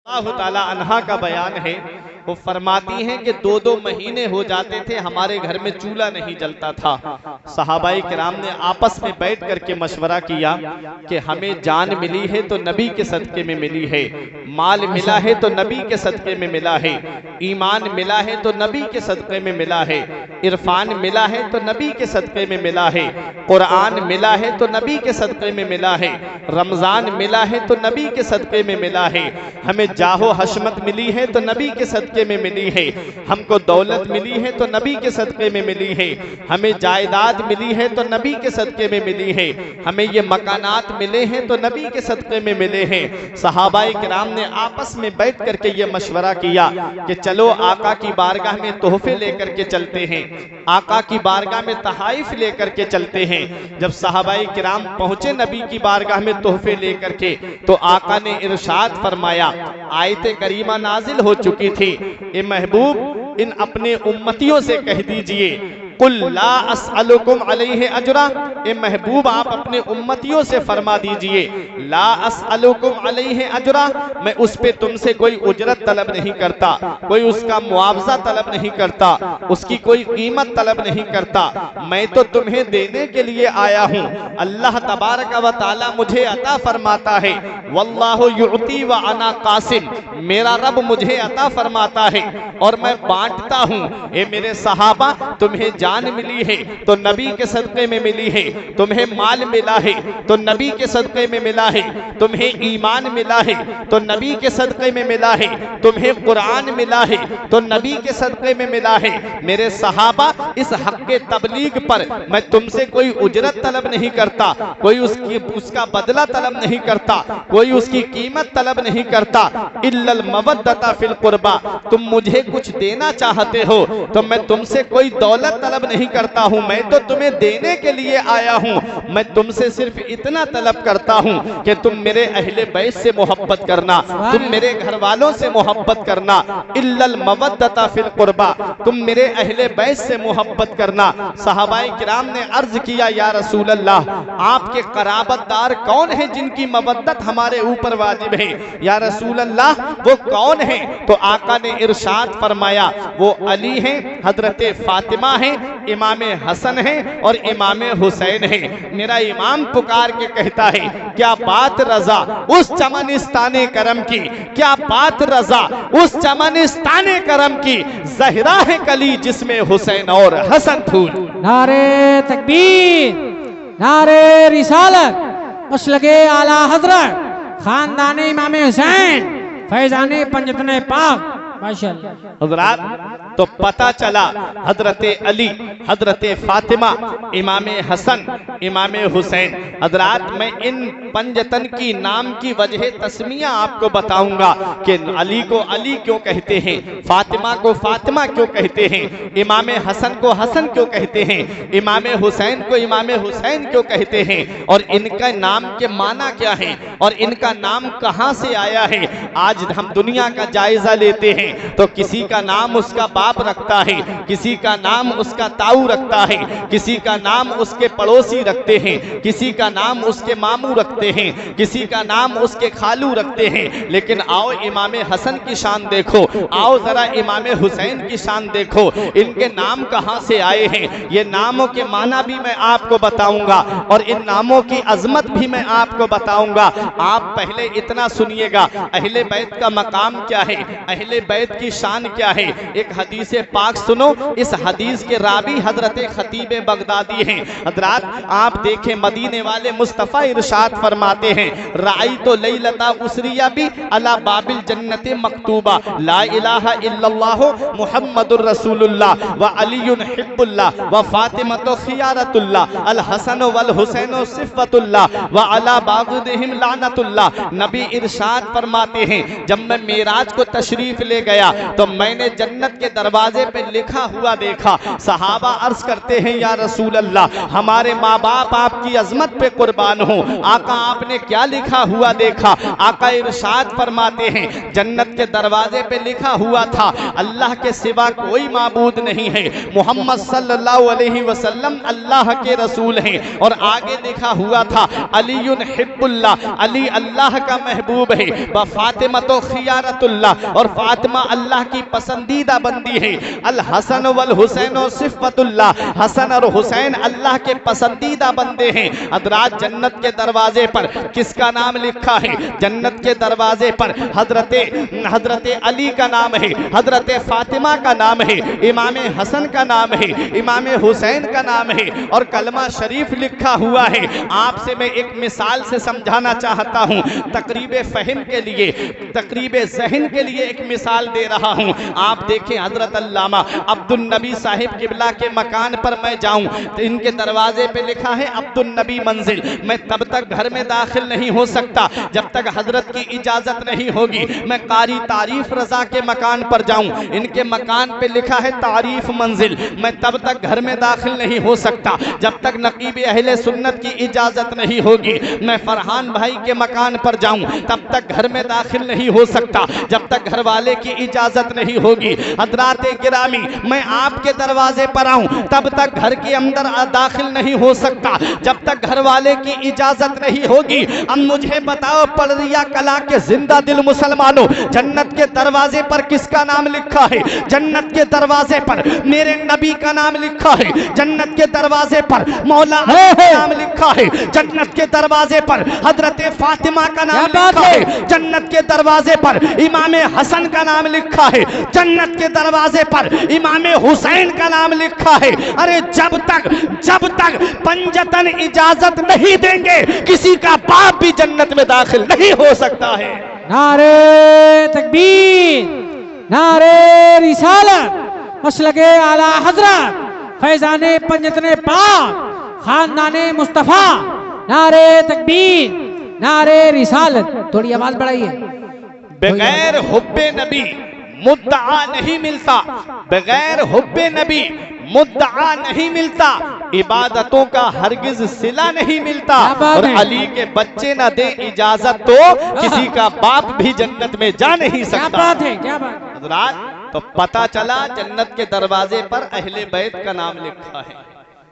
अल्लाह ताला अन्हा का बयान है, वो फरमाती हैं कि 2-2 महीने हो जाते थे हमारे घर में चूल्हा नहीं जलता था। सहाबाई किराम ने आपस में बैठ करके मशवरा किया कि हमें जान मिली है तो नबी के सदके में मिली है, माल मिला है तो नबी के सदके में मिला है, ईमान मिला है तो नबी के सदके में मिला है, इरफान मिला है तो नबी के सदके में मिला है, कुरान मिला है तो नबी के सदके में मिला है, रमजान मिला है तो नबी के सदके में मिला है, हमें जाहो हशमत मिली है तो नबी के सदके में मिली है, हमको दौलत मिली है तो नबी के सदके में मिली है, हमें जायदाद मिली है तो नबी के सदके में मिली है, हमें ये मकानात मिले हैं तो नबी के सदके में मिले हैं। सहाबाए किराम ने आपस में बैठ करके ये मशवरा किया कि चलो आका की बारगाह में तोहफे लेकर के चलते हैं, आका की बारगाह में तहाइफ लेकर के चलते हैं। जब सहाबाए किराम पहुंचे नबी की बारगाह में तोहफे लेकर के, तो आका ने इरशाद फरमाया, आयते करीमा नाजिल हो चुकी थी, ए महबूब इन अपने उम्मतियों से कह दीजिए कुल ला अस्अलुकुम अलैहि अजरा, ए महबूब आप अपने उम्मतियों से फरमा दीजिए ला अस्अलुकुम अलैहि अजरा, मैं उस पे तुमसे कोई उजरत तलब नहीं करता, कोई उसका मुआवजा तलब नहीं करता, उसकी कोई कीमत तलब नहीं करता, मैं तो तुम्हें देने के लिए आया हूँ। अल्लाह तबारक व तआला मुझे अता फरमाता है, वल्लाहु युअती व अना कासिम, मेरा रब मुझे अता फरमाता है और मैं बांटता हूँ। ए मेरे सहाबा, तुम्हें जान मिली है तो नबी के सदक़े में मिली है, तुम्हें माल मिला है तो नबी के सदक़े में मिला है, तुम्हें ईमान मिला है तो नबी के सदक़े में मिला है, तुम्हें कुरान मिला है तो नबी के सदक़े में मिला है। मेरे सहाबा, इस हक़ के तबलीग पर मैं तुमसे कोई उजरत तलब नहीं करता, कोई उसका बदला तलब नहीं करता, कोई उसकी कीमत तलब नहीं करता, इल्लल मवद्दता फिल कुर्बा, तुम मुझे कुछ देना चाहते हो तो मैं तुमसे कोई दौलत तलब नहीं करता हूं, मैं तो तुम्हें देने के लिए आया हूं। मैं तुमसे सिर्फ इतना तलब करता हूं कि तुम मेरे अहले बैत से मोहब्बत करना, तुम मेरे घर वालों से मोहब्बत करना, इल्लल मवद्दता फिल कुर्बा, तुम मेरे अहले बैत से मोहब्बत करना। सहाबाए किराम ने अर्ज किया, या रसूल अल्लाह, आपके कराबतदार कौन है जिनकी मवद्दत हमारे ऊपर वाजिब है? या रसूल अल्लाह, वो कौन है? तो आका ने इरशाद फरमाया, वो अली हैं, हजरत फातिमा है, इमाम हसन है और इमाम हुसैन है। मेरा इमाम पुकार के कहता है, क्या बात रजा उस चमनिस्ताने करम की, क्या बात रजा उस चमनिस्ताने करम की, ज़हरा है कली जिसमें हुसैन और हसन फूल। नारे तकबीर, नारे रिसालत, मसलके आला हजरत, खानदाने इमाम हुसैन, फैजाने पंजतने पाक। हजरात, तो पता चला हजरत अली, हजरत फातिमा, इमाम हसन, इमाम हुसैन। हजरात, मैं इन पंजतन की नाम की वजह तस्मिया आपको बताऊंगा कि अली को अली क्यों कहते हैं, फातिमा को फातिमा क्यों कहते हैं, इमाम हसन को हसन क्यों कहते हैं, इमाम हुसैन को इमाम हुसैन क्यों कहते हैं, और इनका नाम के माना क्या है और इनका नाम कहां से आया है। आज हम दुनिया का जायजा लेते हैं तो किसी का नाम उसका बाप रखता है, किसी का नाम उसका ताऊ रखता है, किसी का नाम उसके पड़ोसी रखते हैं, किसी का नाम उसके मामू रखते हैं, किसी का नाम उसके खालू रखते हैं। लेकिन आओ इमाम हसन की शान देखो, आओ जरा इमाम हुसैन की शान देखो, इनके नाम कहां से आए हैं, ये नामों के माना भी मैं आपको बताऊंगा और इन नामों की अजमत भी मैं आपको बताऊंगा। आप पहले इतना सुनिएगा, अहले बैत का मकाम क्या है, अहले बैत की शान क्या है। एक हदीस पाक सुनो, इस हदीस के रावी हजरत खतीब बगदादी हैं। हजरात, आप देखें, मदीने वाले मुस्तफ़ा इरशाद फरमाते हैं, राई तो लैलता उसरिया भी अला बाबिल जन्नत मकतूबा, ला इलाहा इल्लल्लाह मुहम्मदुर रसूलुल्लाह व अलीयुन हिब्बुल्लाह व फातिमा तो खियारतुल्लाह, अल हसन वल हुसैन सिफ़तुल्लाह व अला बाग़िदिहिम लानतुल्लाह। नबी इरशाद फरमाते हैं, जब मैं मेराज को तशरीफ ले गया तो मैंने जन्नत के दरवाजे पे लिखा हुआ देखा। सहाबा अर्ज करते हैं या रसूल अल्लाह, हमारे माँ बाप आपकी अजमत पे कुर्बान हो, आका आपने क्या लिखा हुआ देखा? आका इरशाद फरमाते हैं जन्नत के दरवाजे पे लिखा हुआ था अल्लाह के सिवा कोई माबूद नहीं है, मोहम्मद सल्लल्लाहु अलैहि वसल्लम अल्लाह के रसूल हैं। और आगे लिखा हुआ था अलीयुन हिब्बुल्लाह, अली अल्लाह का महबूब है, व फातिमा तो खियारतुल्लाह, और फातिमा अल्लाह की पसंदीदा बंदी है। अल हसन वल हुसैन सिफ़तुल्लाह, हसन और हुसैन अल्लाह के पसंदीदा बंदे हैं। हजरात जन्नत के दरवाजे पर किसका नाम लिखा है? जन्नत के दरवाजे पर हजरत अली का नाम है, हजरत फातिमा का नाम है, इमाम हसन का नाम है, इमाम हुसैन का नाम है, और कलमा शरीफ लिखा हुआ है। आपसे मैं एक मिसाल से समझाना चाहता हूँ, तकरीबे फहम के लिए, तकरीबे ज़हन के लिए एक मिसाल दे रहा हूँ। आप देखें हजरत अल्लामा अब्दुल नबी साहिब किबला के मकान पर मैं जाऊँ तो इनके दरवाजे पे लिखा है अब्दुल नबी मंजिल। मैं तब तक घर में दाखिल नहीं हो सकता जब तक हजरत की इजाजत नहीं होगी। मैं कारी तारीफ रजा के मकान पर जाऊं, इनके मकान पे लिखा है तारीफ मंजिल। मैं तब तक घर में दाखिल नहीं हो सकता जब तक नकीब अहले सुन्नत की इजाजत नहीं होगी। मैं फरहान भाई के मकान पर जाऊं तब तक घर में दाखिल नहीं हो सकता जब तक घर वाले की इजाजत नहीं होगी। हजरात गिरामी, मैं आपके दरवाजे पर आऊं तब तक घर के अंदर दाखिल नहीं हो सकता जब तक घर वाले की इजाजत नहीं होगी। अब मुझे बताओ पलरिया कला के जिंदा दिल मुसलमानों, जन्नत के दरवाजे पर किसका नाम लिखा है? जन्नत के दरवाजे पर मेरे नबी का नाम लिखा है, जन्नत के दरवाजे पर मौला अली का नाम लिखा है, जन्नत के दरवाजे पर हजरत फातिमा का नाम लिखा है, जन्नत के दरवाजे पर इमाम हसन का नाम लिखा है, जन्नत के दरवाजे पर इमाम हुसैन का नाम लिखा है। अरे जब तक पंजतन इजाजत नहीं देंगे किसी का बाप भी जन्नत में दाखिल नहीं हो सकता है। नारे तकबीर, नारे रिसालत, मसलके आला हजरत, फैजाने पंजतने पाक, खानदाने मुस्तफा, नारे तकबीर, नारे रिसालत। थोड़ी आवाज बढ़ाइए। बगैर हुब्बे नबी मुद्दा नहीं मिलता, बगैर हुब्बे नबी मुद्दा नहीं मिलता, इबादतों का हरगिज सिला नहीं मिलता। और अली के बच्चे न दे इजाजत तो किसी का बाप भी जन्नत में जा नहीं सकता। क्या बात है, क्या बात। हज़रात, तो पता चला जन्नत के दरवाजे पर अहले बैत का नाम लिखा है,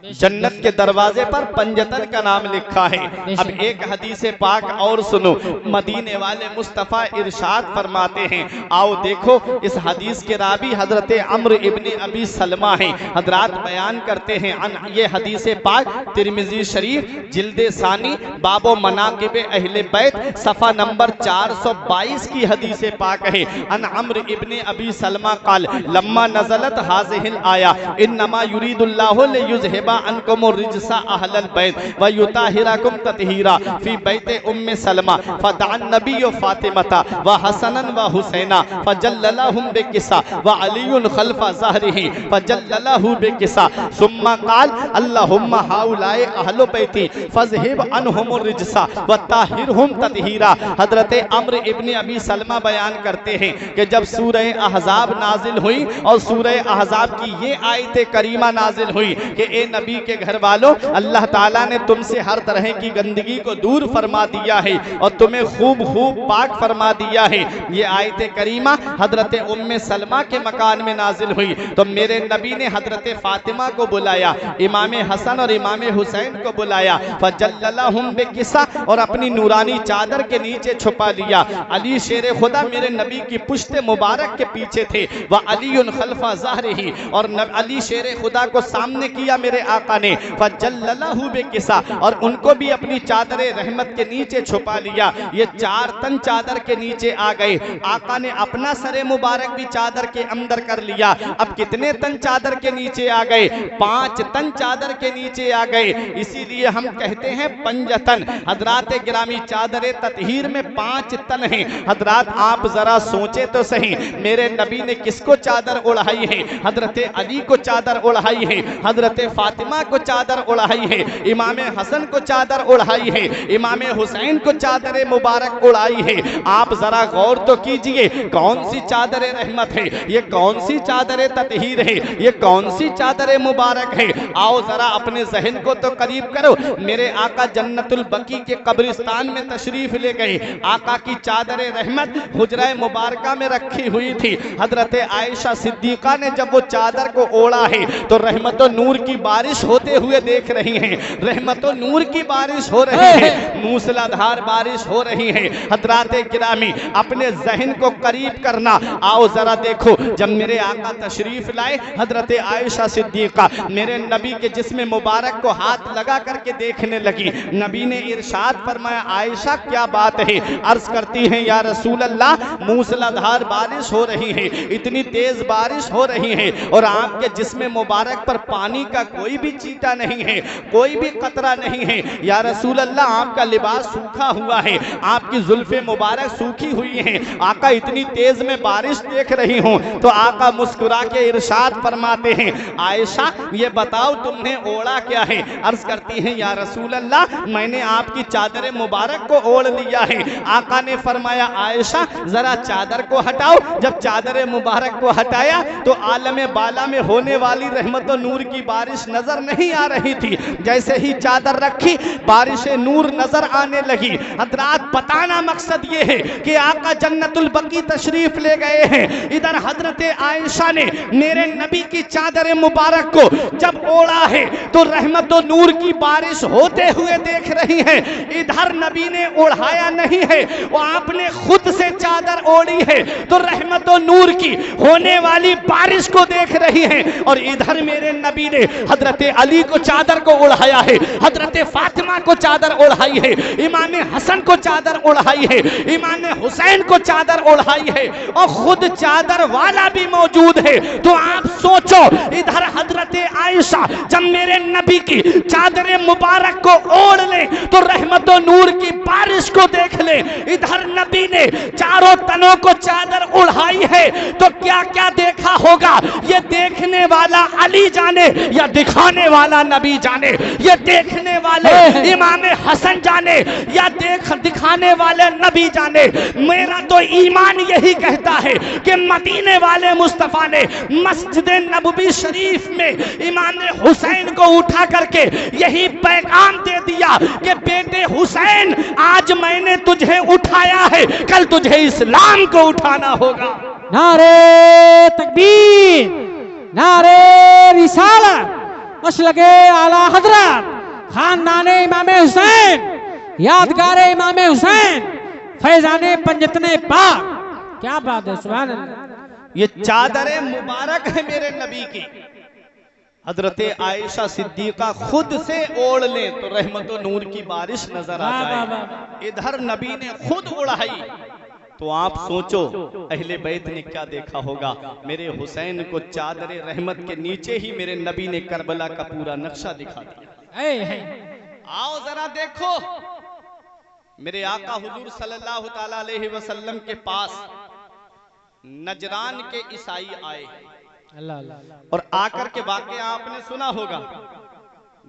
जन्नत के दरवाजे पर पंजतन का नाम लिखा है। अब एक हदीस पाक और सुनो, मदीने वाले मुस्तफ़ा इरशाद फरमाते हैं, आओ देखो इस हदीस के रावी हजरत अम्र इब्ने अबी सलमा हैं। हजरात बयान करते हैं ये हदीस पाक तिरमिजी शरीफ जिल्दे सानी बाबो मनाकिब अहले बैत सफ़ा नंबर 422 की हदीस पाक है। अन अम्र इब्ने अबी सलमा काल लम्मा नज़लत हाज़िहिल आया इन्नमा युरीदुल्लाहु लियुज़हिबा अनकुम रिजसा अहलल बैत व युताहिरकुम ततहीरा फी बैते उम्मे सलमा फदअन नबी फातिमा व हसनन व हुसैना फजल्ललहुम बिकिसा व अलीयुन खल्फा ज़हरिही फजल्ललहु बिकिसा सुम्मा क़ाल अल्लाहुम्मा हाउलाए अहलु बैती फज़हिब अनहुम रिजसा व ताहिरहुम ततहीरा। हजरत अम्र इब्ने अबी सलमा बयान करते हैं कि जब सूरह अहज़ाब नाजिल हुई और सूरह अहज़ाब की ये आयत करीमा नाजिल हुई कि ए नबी के घर वालों, अल्लाह ताला ने तुमसे हर तरह की गंदगी को दूर फरमा दिया है और तुम्हें खूब पाक फरमा दिया है। ये आयत करीमा हजरत उम्मे सलमा के मकान में नाजिल हुई तो मेरे नबी ने हजरत फातिमा को बुलाया, इमाम हसन और इमाम हुसैन को बुलाया, फजल्ललहुम बिकिसा और अपनी नूरानी चादर के नीचे छुपा लिया। अली शेर खुदा मेरे नबी की पुश्त मुबारक के पीछे थे, वह अलीयुन खल्फा ज़हरिही, और अली शेर खुदा को सामने किया मेरे आका ने, फजल्ललहु बिकिसा, और उनको भी अपनी चादर रहमत के नीचे छुपा लिया। ये 4 तन चादर के नीचे आ गए। आका ने अपना सरे मुबारक भी चादर के अंदर कर लिया। अब कितने तन चादर के नीचे आ गए? 5 तन चादर के नीचे आ गए। इसीलिए हम कहते हैं पंजतन। हजरात गिरामी चादर ततहीर में 5 तन हैं। हजरात आप जरा सोचे तो सही, मेरे नबी ने किसको चादर ओढ़ाई है? हजरत अली को चादर ओढ़ाई है, हजरत फातिमा को चादर उड़ाई है, इमाम हसन को चादर उड़ाई है, इमाम हुसैन को चादर मुबारक उड़ाई है। आप जरा गौर तो कीजिए, कौन सी चादर रहमत है, ये कौन सी चादर ततहीर है, ये कौन सी चादर मुबारक है। आओ जरा अपने जहन को तो करीब करो। मेरे आका जन्नतुल बकी के कब्रिस्तान में तशरीफ ले गए, आका की चादर रहमत हुजरा मुबारका में रखी हुई थी। हजरत आयशा सिद्दीका ने जब वो चादर को ओढ़ा है तो रहमतो नूर की बारिश होते हुए देख रही हैं, रहमतो नूर की बारिश हो रही है, मूसलाधार बारिश हो रही है। हजराते गिरामी अपने जहन को करीब करना। आओ जरा देखो, जब मेरे आका तशरीफ लाए, हजरत आयशा सिद्दीका मेरे नबी के जिस्म मुबारक को हाथ लगा करके देखने लगी। नबी ने इरशाद फरमाया, आयशा क्या बात है? अर्ज करती हैं, या रसूल अल्लाह, मूसलाधार बारिश हो रही है, इतनी तेज बारिश हो रही है और आपके जिस्म मुबारक पर पानी का कोई भी चीटा नहीं है, कोई भी कतरा नहीं है। या रसूल अल्लाह, आपका लिबास सूखा हुआ है, आपकी जुल्फे मुबारक सूखी हुई हैं। आका इतनी तेज में बारिश देख रही हूँ। तो आका मुस्कुरा के इरशाद फरमाते हैं, आयशा ये बताओ तुमने ओढ़ा क्या है? अर्ज करती हैं, या रसूल अल्लाह, मैंने आपकी चादर मुबारक को ओढ़ लिया है। आका ने फरमाया, आयशा जरा चादर को हटाओ। जब चादर मुबारक को हटाया तो आलम बाला में होने वाली रहमत और नूर की बारिश नजर नहीं आ रही थी। जैसे ही चादर रखी, बारिश नूर नजर आने लगी। हजरात, बताना मकसद ये है कि आका जन्नतुल बकी तशरीफ ले गए हैं। इधर हजरत आयशा ने मेरे नबी की चादर मुबारक को जब ओढ़ा है तो रहमत और नूर की बारिश होते हुए देख रही है। इधर नबी ने ओढ़ाया नहीं है, वो आपने खुद से चादर ओढ़ी है तो रहमत और नूर की होने वाली बारिश को देख रही है। और इधर मेरे नबी ने हजरत अली को चादर को ओढ़ाया है, हजरत फातिमा को चादर ओढ़ाई है, इमाम हसन को चादर ओढ़ाई है, इमाम हुसैन को चादर ओढ़ाई है और खुद चादर वाला भी मौजूद है। तो आप सोचो, इधर हजरत आयशा जब मेरे नबी की चादर मुबारक को ओढ़ ले तो रहमत और नूर की बारिश को देख ले। इधर नबी ने चारों तनों को चादर उड़ाई है तो क्या क्या देखा होगा, ये देखने वाला अली जाने या दिखाने वाला नबी जाने, ये देखने वाले इमाम हसन जाने या दिखाने वाले नबी जाने। मेरा तो ईमान यही कहता है कि मदीने वाले मुस्तफा ने मस्जिद नबवी शरीफ में इमाम हुसैन को उठा करके यही पैगाम दे दिया कि बेटे हुसैन, आज मैंने तुझे उठाया है, कल तुझे इस्लाम को उठाना होगा। नारे तकबीर, नारे रिसालत, मसलके आला हजरत, खानदाने इमाम हुसैन, यादगारे इमाम हुसैन, फैजाने पंजतने पाक। क्या बात है, सुभान अल्लाह। ये चादर मुबारक है मेरे नबी की। हजरत आयशा सिद्दीका खुद से ओढ़ ले तो रहमत और नूर की बारिश नजर आ जाए। इधर नबी ने खुद उड़ाई तो आप सोचो अहले बैत ने क्या देखा होगा। मेरे हुसैन को चादर रहमत के नीचे ही मेरे नबी ने करबला का पूरा नक्शा दिखा दिया। आओ जरा देखो, मेरे आका हुजूर सल्लल्लाहु ताला अलैहि वसल्लम के पास नजरान के ईसाई आए और आकर के वाकया आपने सुना होगा।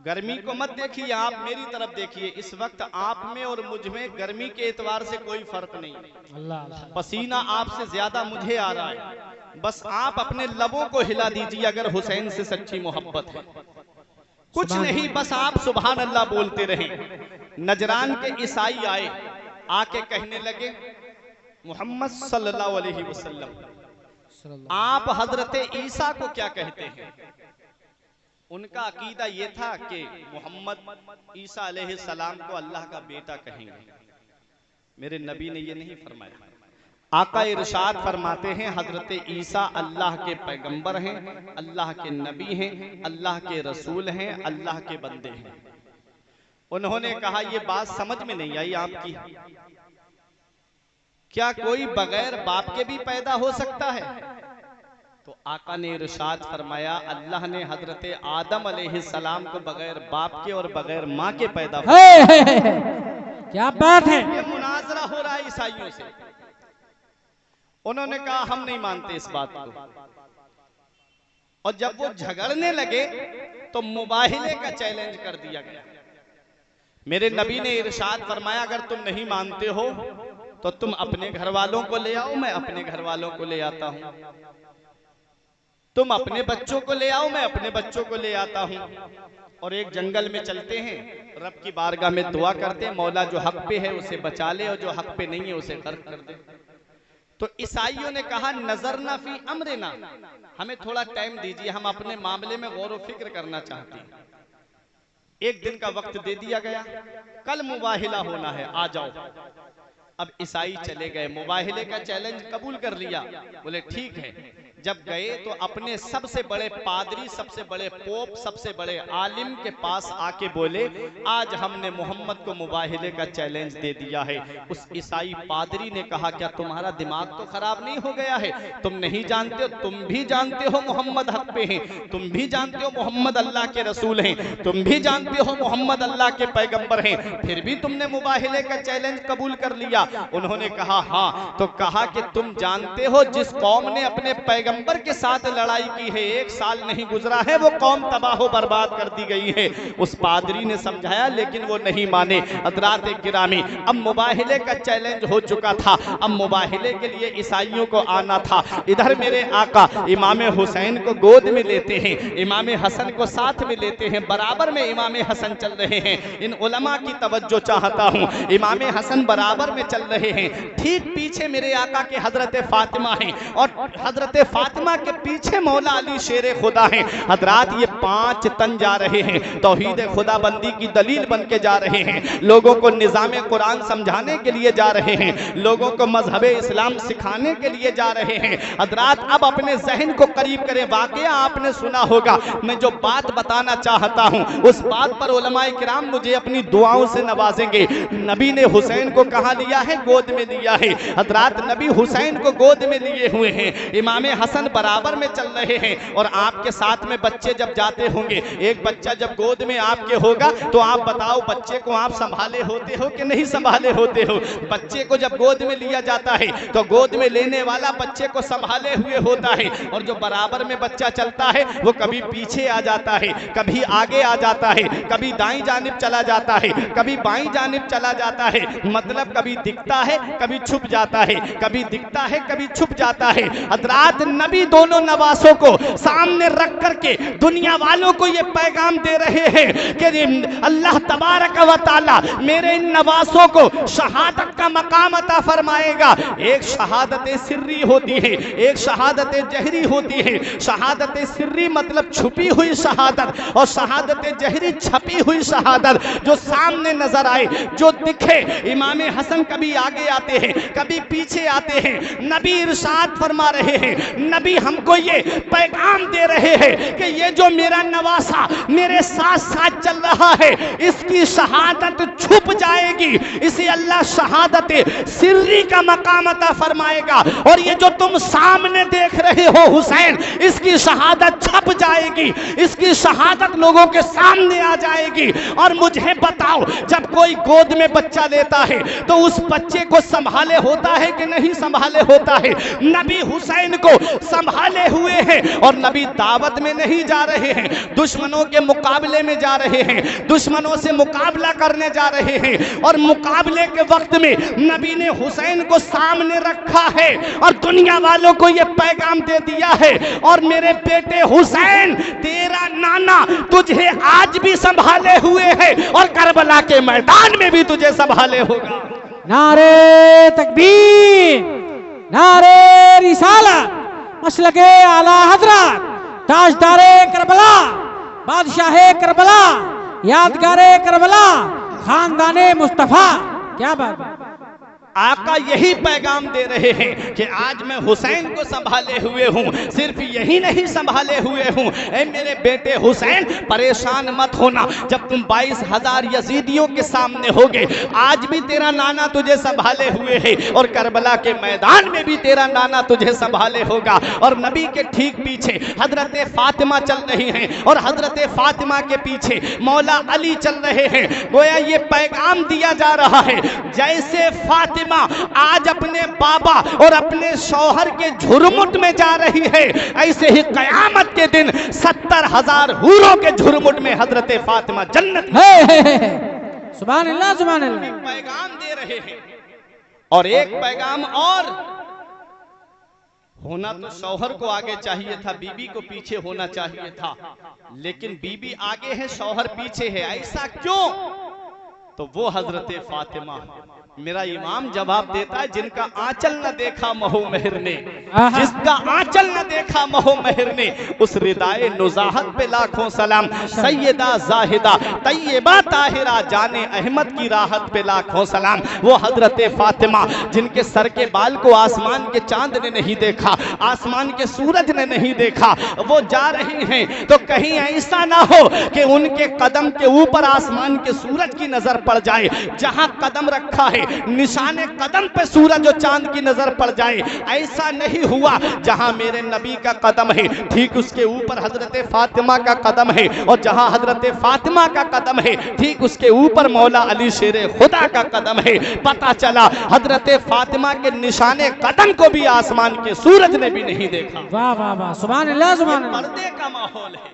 गर्मी को मत देखिए, आप मेरी तरफ देखिए। इस वक्त आप में और मुझ में गर्मी के एतबार से कोई फर्क नहीं, पसीना आपसे ज्यादा मुझे आ रहा है। बस आप अपने लबों को हिला दीजिए अगर हुसैन से सच्ची मोहब्बत है। कुछ नहीं, बस आप सुभान अल्लाह बोलते रहे। नजरान के ईसाई आए, आके कहने लगे, मोहम्मद सल्लल्लाहु अलैहि वसल्लम, आप हजरत ईसा को क्या कहते हैं? उनका अकीदा ये था कि मोहम्मद ईसा अलैहि सलाम को अल्लाह का बेटा कहेंगे। मेरे नबी ने ये नहीं फरमाया। आका इरशाद फरमाते हैं, हजरत ईसा अल्लाह के पैगंबर हैं, अल्लाह के नबी हैं, अल्लाह के रसूल हैं, अल्लाह के बंदे हैं। उन्होंने कहा, ये बात समझ में नहीं आई आपकी, क्या कोई बगैर बाप के भी पैदा हो सकता है? तो आका ने इरशाद फरमाया, अल्लाह ने हजरत आदम अलैहिस्सलाम को बगैर बाप के और बगैर माँ के पैदा क्या बात है। ये मुनाजरा हो रहा है ईसाइयों से। उन्होंने कहा, हम नहीं मानते इस बात को। और जब वो झगड़ने लगे तो मुबाहिले का चैलेंज कर दिया गया। मेरे नबी ने इरशाद फरमाया, अगर तुम नहीं मानते हो तो तुम अपने घर वालों को ले आओ, मैं अपने घर वालों को ले आता हूं। तुम अपने बच्चों को ले आओ, मैं अपने बच्चों को ले आता हूं। और एक जंगल में चलते हैं, रब की बारगाह में दुआ करते हैं, मौला जो हक पे है उसे बचा ले और जो हक पे नहीं है उसे गर्क कर दे। तो ईसाइयों ने कहा, नजर ना फी अमरना, हमें थोड़ा टाइम दीजिए, हम अपने मामले में गौर व फिक्र करना चाहते हैं। एक दिन का वक्त दे दिया गया, कल मुबाहिला होना है, आ जाओ। अब ईसाई चले गए, मुबाहिले का चैलेंज कबूल कर लिया, बोले ठीक है। जब गए तो अपने सबसे बड़े पादरी, सबसे बड़े पोप, सबसे बड़े आलिम के पास आके बोले, आज हमने मोहम्मद को मुबाहिले का चैलेंज दे दिया है। उस ईसाई पादरी ने कहा, क्या तुम्हारा दिमाग तो खराब नहीं हो गया है? तुम नहीं जानते हो, तुम भी जानते हो मोहम्मद हक पे हैं, तुम भी जानते हो मोहम्मद अल्लाह के रसूल हैं, तुम भी जानते हो मोहम्मद अल्लाह के पैगंबर हैं, फिर भी तुमने मुबाहिले का चैलेंज कबूल कर लिया। उन्होंने कहा हाँ। तो कहा कि तुम जानते हो जिस कौम ने अपने पैगंबर के साथ लड़ाई की है, 1 साल नहीं गुजरा है, वो कौम तबाह बर्बाद कर दी गई है। उस पादरी ने समझाया लेकिन वो नहीं माने। हज़रात गिरामी, अब मुबाहिले का चैलेंज हो चुका था, अब मुबाहिले के लिए ईसाइयों को आना था। इधर मेरे आका इमाम हुसैन को गोद में लेते हैं, इमाम हसन को साथ में लेते हैं, बराबर में इमाम हसन चल रहे हैं। इन उलमा की तवज्जो चाहता हूँ, इमाम हसन बराबर में चल रहे हैं, ठीक पीछे मेरे आका के हजरत फातिमा हैं और हजरत फातिमा के पीछे मौला अली शेर खुदा हैं। हजरात ये 5 तन जा रहे हैं, तौहीद खुदा बंदी की दलील बन के जा रहे हैं, लोगों को निज़ाम कुरान समझाने के लिए जा रहे हैं, लोगों को मजहब इस्लाम सिखाने के लिए जा रहे हैं। हजरात अब अपने जहन को करीब करें, वाकया आपने सुना होगा, मैं जो बात बताना चाहता हूँ उस बात पर उलमाए किराम मुझे अपनी दुआओं से नवाजेंगे। नबी ने हुसैन को कहाँ लिया है? गोद में लिया है। हजरात नबी हुसैन को गोद में लिए हुए हैं, इमाम हसन बराबर में चल रहे हैं और आपके साथ में बच्चे जब जाते होंगे, एक बच्चा जब गोद में आपके होगा तो आप बताओ बच्चे को आप संभाले होते हो कि नहीं संभाले होते हो? बच्चे को जब गोद में लिया जाता है तो गोद में लेने वाला बच्चे को संभाले हुए होता है और जो बराबर में बच्चा चलता है वो कभी पीछे आ जाता है, कभी आगे आ जाता है, कभी दाईं जानिब चला जाता है, कभी बाईं जानिब चला जाता है, मतलब कभी दिखता है कभी छुप जाता है, कभी दिखता है कभी छुप जाता है। हज़रात नबी दोनों नवासों को सामने रख करके दुनिया वालों को ये पैगाम दे रहे हैं कि अल्लाह तबारक व तआला मेरे इन नवासों को शहादत का मकाम अता फरमाएगा। एक शहादत सिर्री होती है, एक शहादत जहरी होती है। शहादत सिर्री मतलब छुपी हुई शहादत और शहादत जहरी छपी हुई शहादत, जो सामने नजर आए, जो दिखे। इमाम हसन कभी आगे आते हैं कभी पीछे आते हैं। नबी इरशाद फरमा रहे हैं, नबी हमको ये पैगाम दे रहे हैं कि ये जो मेरा नवासा मेरे साथ साथ चल रहा है इसकी शहादत छुप जाएगी, इसे अल्लाह शहादत सिर्री का मकाम अता फरमाएगा। और ये जो तुम सामने देख रहे हो हुसैन, इसकी शहादत छप जाएगी, इसकी शहादत लोगों के सामने आ जाएगी। और मुझे बताओ, जब कोई गोद में बच्चा लेता है तो उस बच्चे को संभाले होता है कि नहीं संभाले होता है? नबी हुसैन को संभाले हुए हैं और नबी दावत में नहीं जा रहे हैं, दुश्मनों के मुकाबले में जा रहे हैं, दुश्मनों से मुकाबला करने जा रहे हैं। और मुकाबले के वक्त में नबी ने हुसैन को सामने रखा है और दुनिया वालों को यह पैगाम दे दिया है, और मेरे बेटे हुसैन, तेरा नाना तुझे आज भी संभाले हुए है और करबला के मैदान में भी तुझे संभाले होगा। नारे तकबीर, नारे रिसालत, मसलके आला हजरत, ताजदारे करबला, बादशाहे करबला, यादगारे करबला, खानदाने मुस्तफा। क्या बात है? आका यही पैगाम दे रहे हैं कि आज मैं हुसैन को संभाले हुए हूँ, सिर्फ यही नहीं संभाले हुए हूँ। ऐ मेरे बेटे हुसैन, परेशान मत होना, जब तुम 22,000 यजीदियों के सामने होगे, आज भी तेरा नाना तुझे संभाले हुए है और करबला के मैदान में भी तेरा नाना तुझे संभाले होगा। और नबी के ठीक पीछे हजरत फातिमा चल रही हैं और हजरत फातिमा के पीछे मौला अली चल रहे हैं। गोया ये पैगाम दिया जा रहा है, जैसे फातिमा फातिमा आज अपने बाबा और अपने शौहर के झुरमुट में जा रही है, ऐसे ही कयामत के दिन 70,000 हूरों के झुरमुट में हजरत फातिमा जन्नत में। सुभान अल्लाह सुभान अल्लाह। पैगाम दे रहे हैं। और एक पैगाम और, होना तो शौहर को आगे चाहिए था, बीबी को पीछे होना चाहिए था, लेकिन बीबी आगे है शौहर पीछे है। ऐसा क्यों? तो वो हजरत फातिमा, मेरा इमाम जवाब देता है, जिनका आंचल न देखा महो मेहर ने, जिसका आंचल न देखा महो मेहर ने, उस रिदाए नुजाहत पे लाखों सलाम। सैयदा जाहिदा तैयबा ताहिरा जाने अहमद की राहत पे लाखों सलाम। वो हजरत फातिमा जिनके सर के बाल को आसमान के चांद ने नहीं देखा, आसमान के सूरज ने नहीं देखा, वो जा रही हैं तो कहीं ऐसा ना हो कि उनके कदम के ऊपर आसमान के सूरज की नजर पड़ जाए, जहां कदम रखा है निशाने कदम पे सूरज और चांद की नजर पड़ जाए। ऐसा नहीं हुआ, जहां मेरे नबी का कदम है ठीक उसके ऊपर हजरत फातिमा का कदम है, और जहां हजरत फातिमा का कदम है ठीक उसके ऊपर मौला अली शेरे खुदा का कदम है। पता चला हजरत फातिमा के निशाने कदम को भी आसमान के सूरज ने भी नहीं देखा। वाह वाह वाह, सुभान अल्लाह सुभान अल्लाह। पर्दे का माहौल है।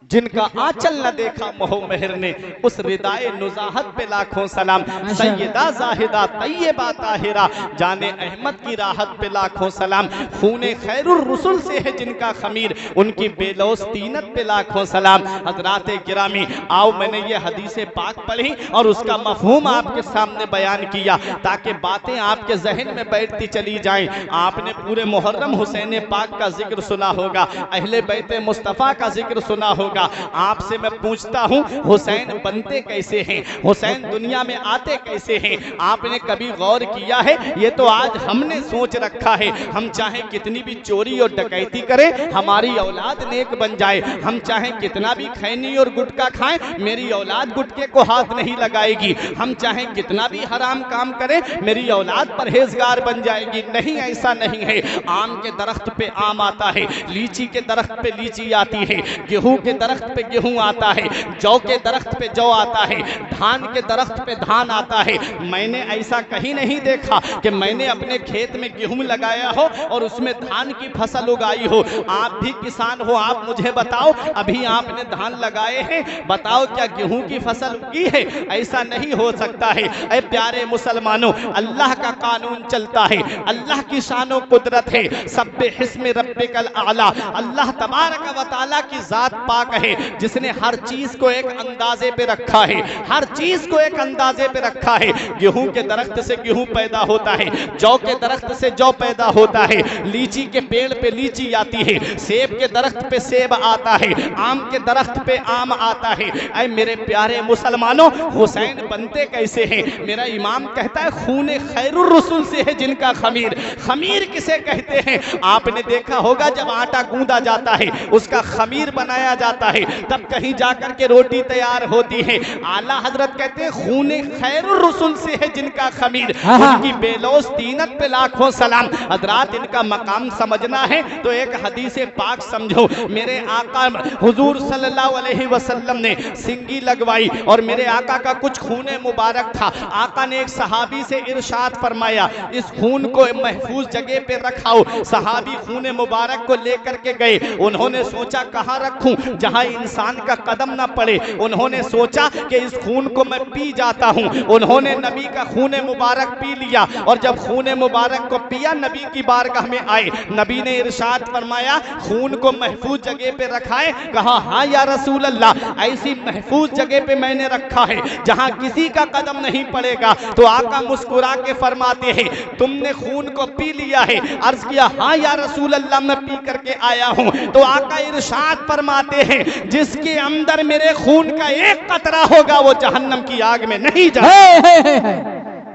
जिनका आंचल न देखा मोह मेहर ने, उस रिदाए नुजाहत पे लाखों सलाम। सैयदा जाहिदा तैयबा ताहिरा जाने अहमद की राहत पे लाखों सलाम। खूने खैरुर रसूल से है जिनका खमीर, उनकी बेलौस तीनत पे लाखों सलाम। हजरात गिरामी, आओ मैंने ये हदीस पाक पढ़ी और उसका मफहूम आपके सामने बयान किया, ताकि बातें आपके जहन में बैठती चली जाएं। आपने पूरे मुहर्रम हुसैन पाक का जिक्र सुना होगा, अहले बैत मुस्तफ़ा का जिक्र सुना होगा। आपसे मैं पूछता हूं, हुसैन बनते कैसे हैं, हुसैन दुनिया में आते कैसे हैं? आपने कभी गौर किया है? ये तो आज हमने सोच रखा है, हम चाहे कितनी भी चोरी और डकैती करें हमारी औलाद नेक बन जाए, हम चाहे कितना भी खैनी और गुटखा खाएं मेरी औलाद गुटके को हाथ नहीं लगाएगी, हम चाहे कितना भी हराम काम करें मेरी औलाद परहेजगार बन जाएगी। नहीं, ऐसा नहीं है। आम के दरख्त पे आम आता है, लीची के दरख्त पे लीची आती है, गेहूं के दरख्त पे गेहूं आता है, जौ के दरख्त पे जौ आता है, धान के दरख्त पे धान आता है। मैंने ऐसा कहीं नहीं देखा कि मैंने अपने खेत में गेहूं लगाया हो और उसमें धान की फसल उगाई हो। आप भी किसान हो, आप मुझे बताओ, अभी आपने धान लगाए हैं, बताओ क्या गेहूं की फसल उगी है? ऐसा नहीं हो सकता है। ऐ प्यारे मुसलमानों, अल्लाह का कानून चलता है, अल्लाह की शानो कुदरत है। सब्बे हिस्म रब्बिकल आला, अल्लाह तबारक व तआला की जात पाक है जिसने हर चीज को एक अंदाजे पे रखा है, हर चीज को एक अंदाजे पे रखा है। गेहूं के दरख्त से गेहूं पैदा होता है, जौ के दरख्त से जौ पैदा होता है, लीची के पेड़ पे लीची आती है, सेब के दरख्त पे सेब आता है, आम के दरख्त पे आम आता है। ऐ मेरे प्यारे मुसलमानों, हुसैन बनते कैसे हैं? मेरा इमाम कहता है खूने खैरुर रसूल से है जिनका खमीर। खमीर किसे कहते हैं? आपने देखा होगा जब आटा गूंदा जाता है उसका खमीर बनाया जाता है, तब कहीं जाकर के रोटी तैयार होती है। आला हजरत कहते हैं खूने खैरुर रसूल से है जिनका खमीर, उनकी बेलौस तीनत पे लाखों सलाम। हजरात, इनका मकाम समझना है तो एक हदीस पाक समझो। मेरे आका हुजूर सल्लल्लाहु अलैहि वसल्लम ने सिंगी लगवाई और मेरे आका का कुछ खूने मुबारक था। आका ने एक सहाबी से इरशाद फरमाया, इस खून को महफूज जगह पे रखाओ। सहाबी खूने मुबारक को लेकर के गए। उन्होंने सोचा कहाँ रखूं जहां इंसान का कदम ना पड़े। उन्होंने सोचा कि इस खून को मैं पी जाता हूं। उन्होंने नबी का खूने मुबारक पी लिया और जब खूने मुबारक को पिया नबी की बारगाह में आए। नबी ने इरशाद फरमाया खून को महफूज जगह पे रखा है? कहा हाँ या रसूल अल्लाह, ऐसी महफूज जगह पे मैंने रखा है जहां किसी का कदम नहीं पड़ेगा। तो आका मुस्कुरा के फरमाते हैं तुमने खून को पी लिया है? अर्ज किया हाँ या रसूल अल्लाह, मैं पी करके आया हूं। तो आका इरशाद फरमाते हैं जिसके अंदर मेरे खून का एक कतरा होगा वो जहन्नम की आग में नहीं जाएगा।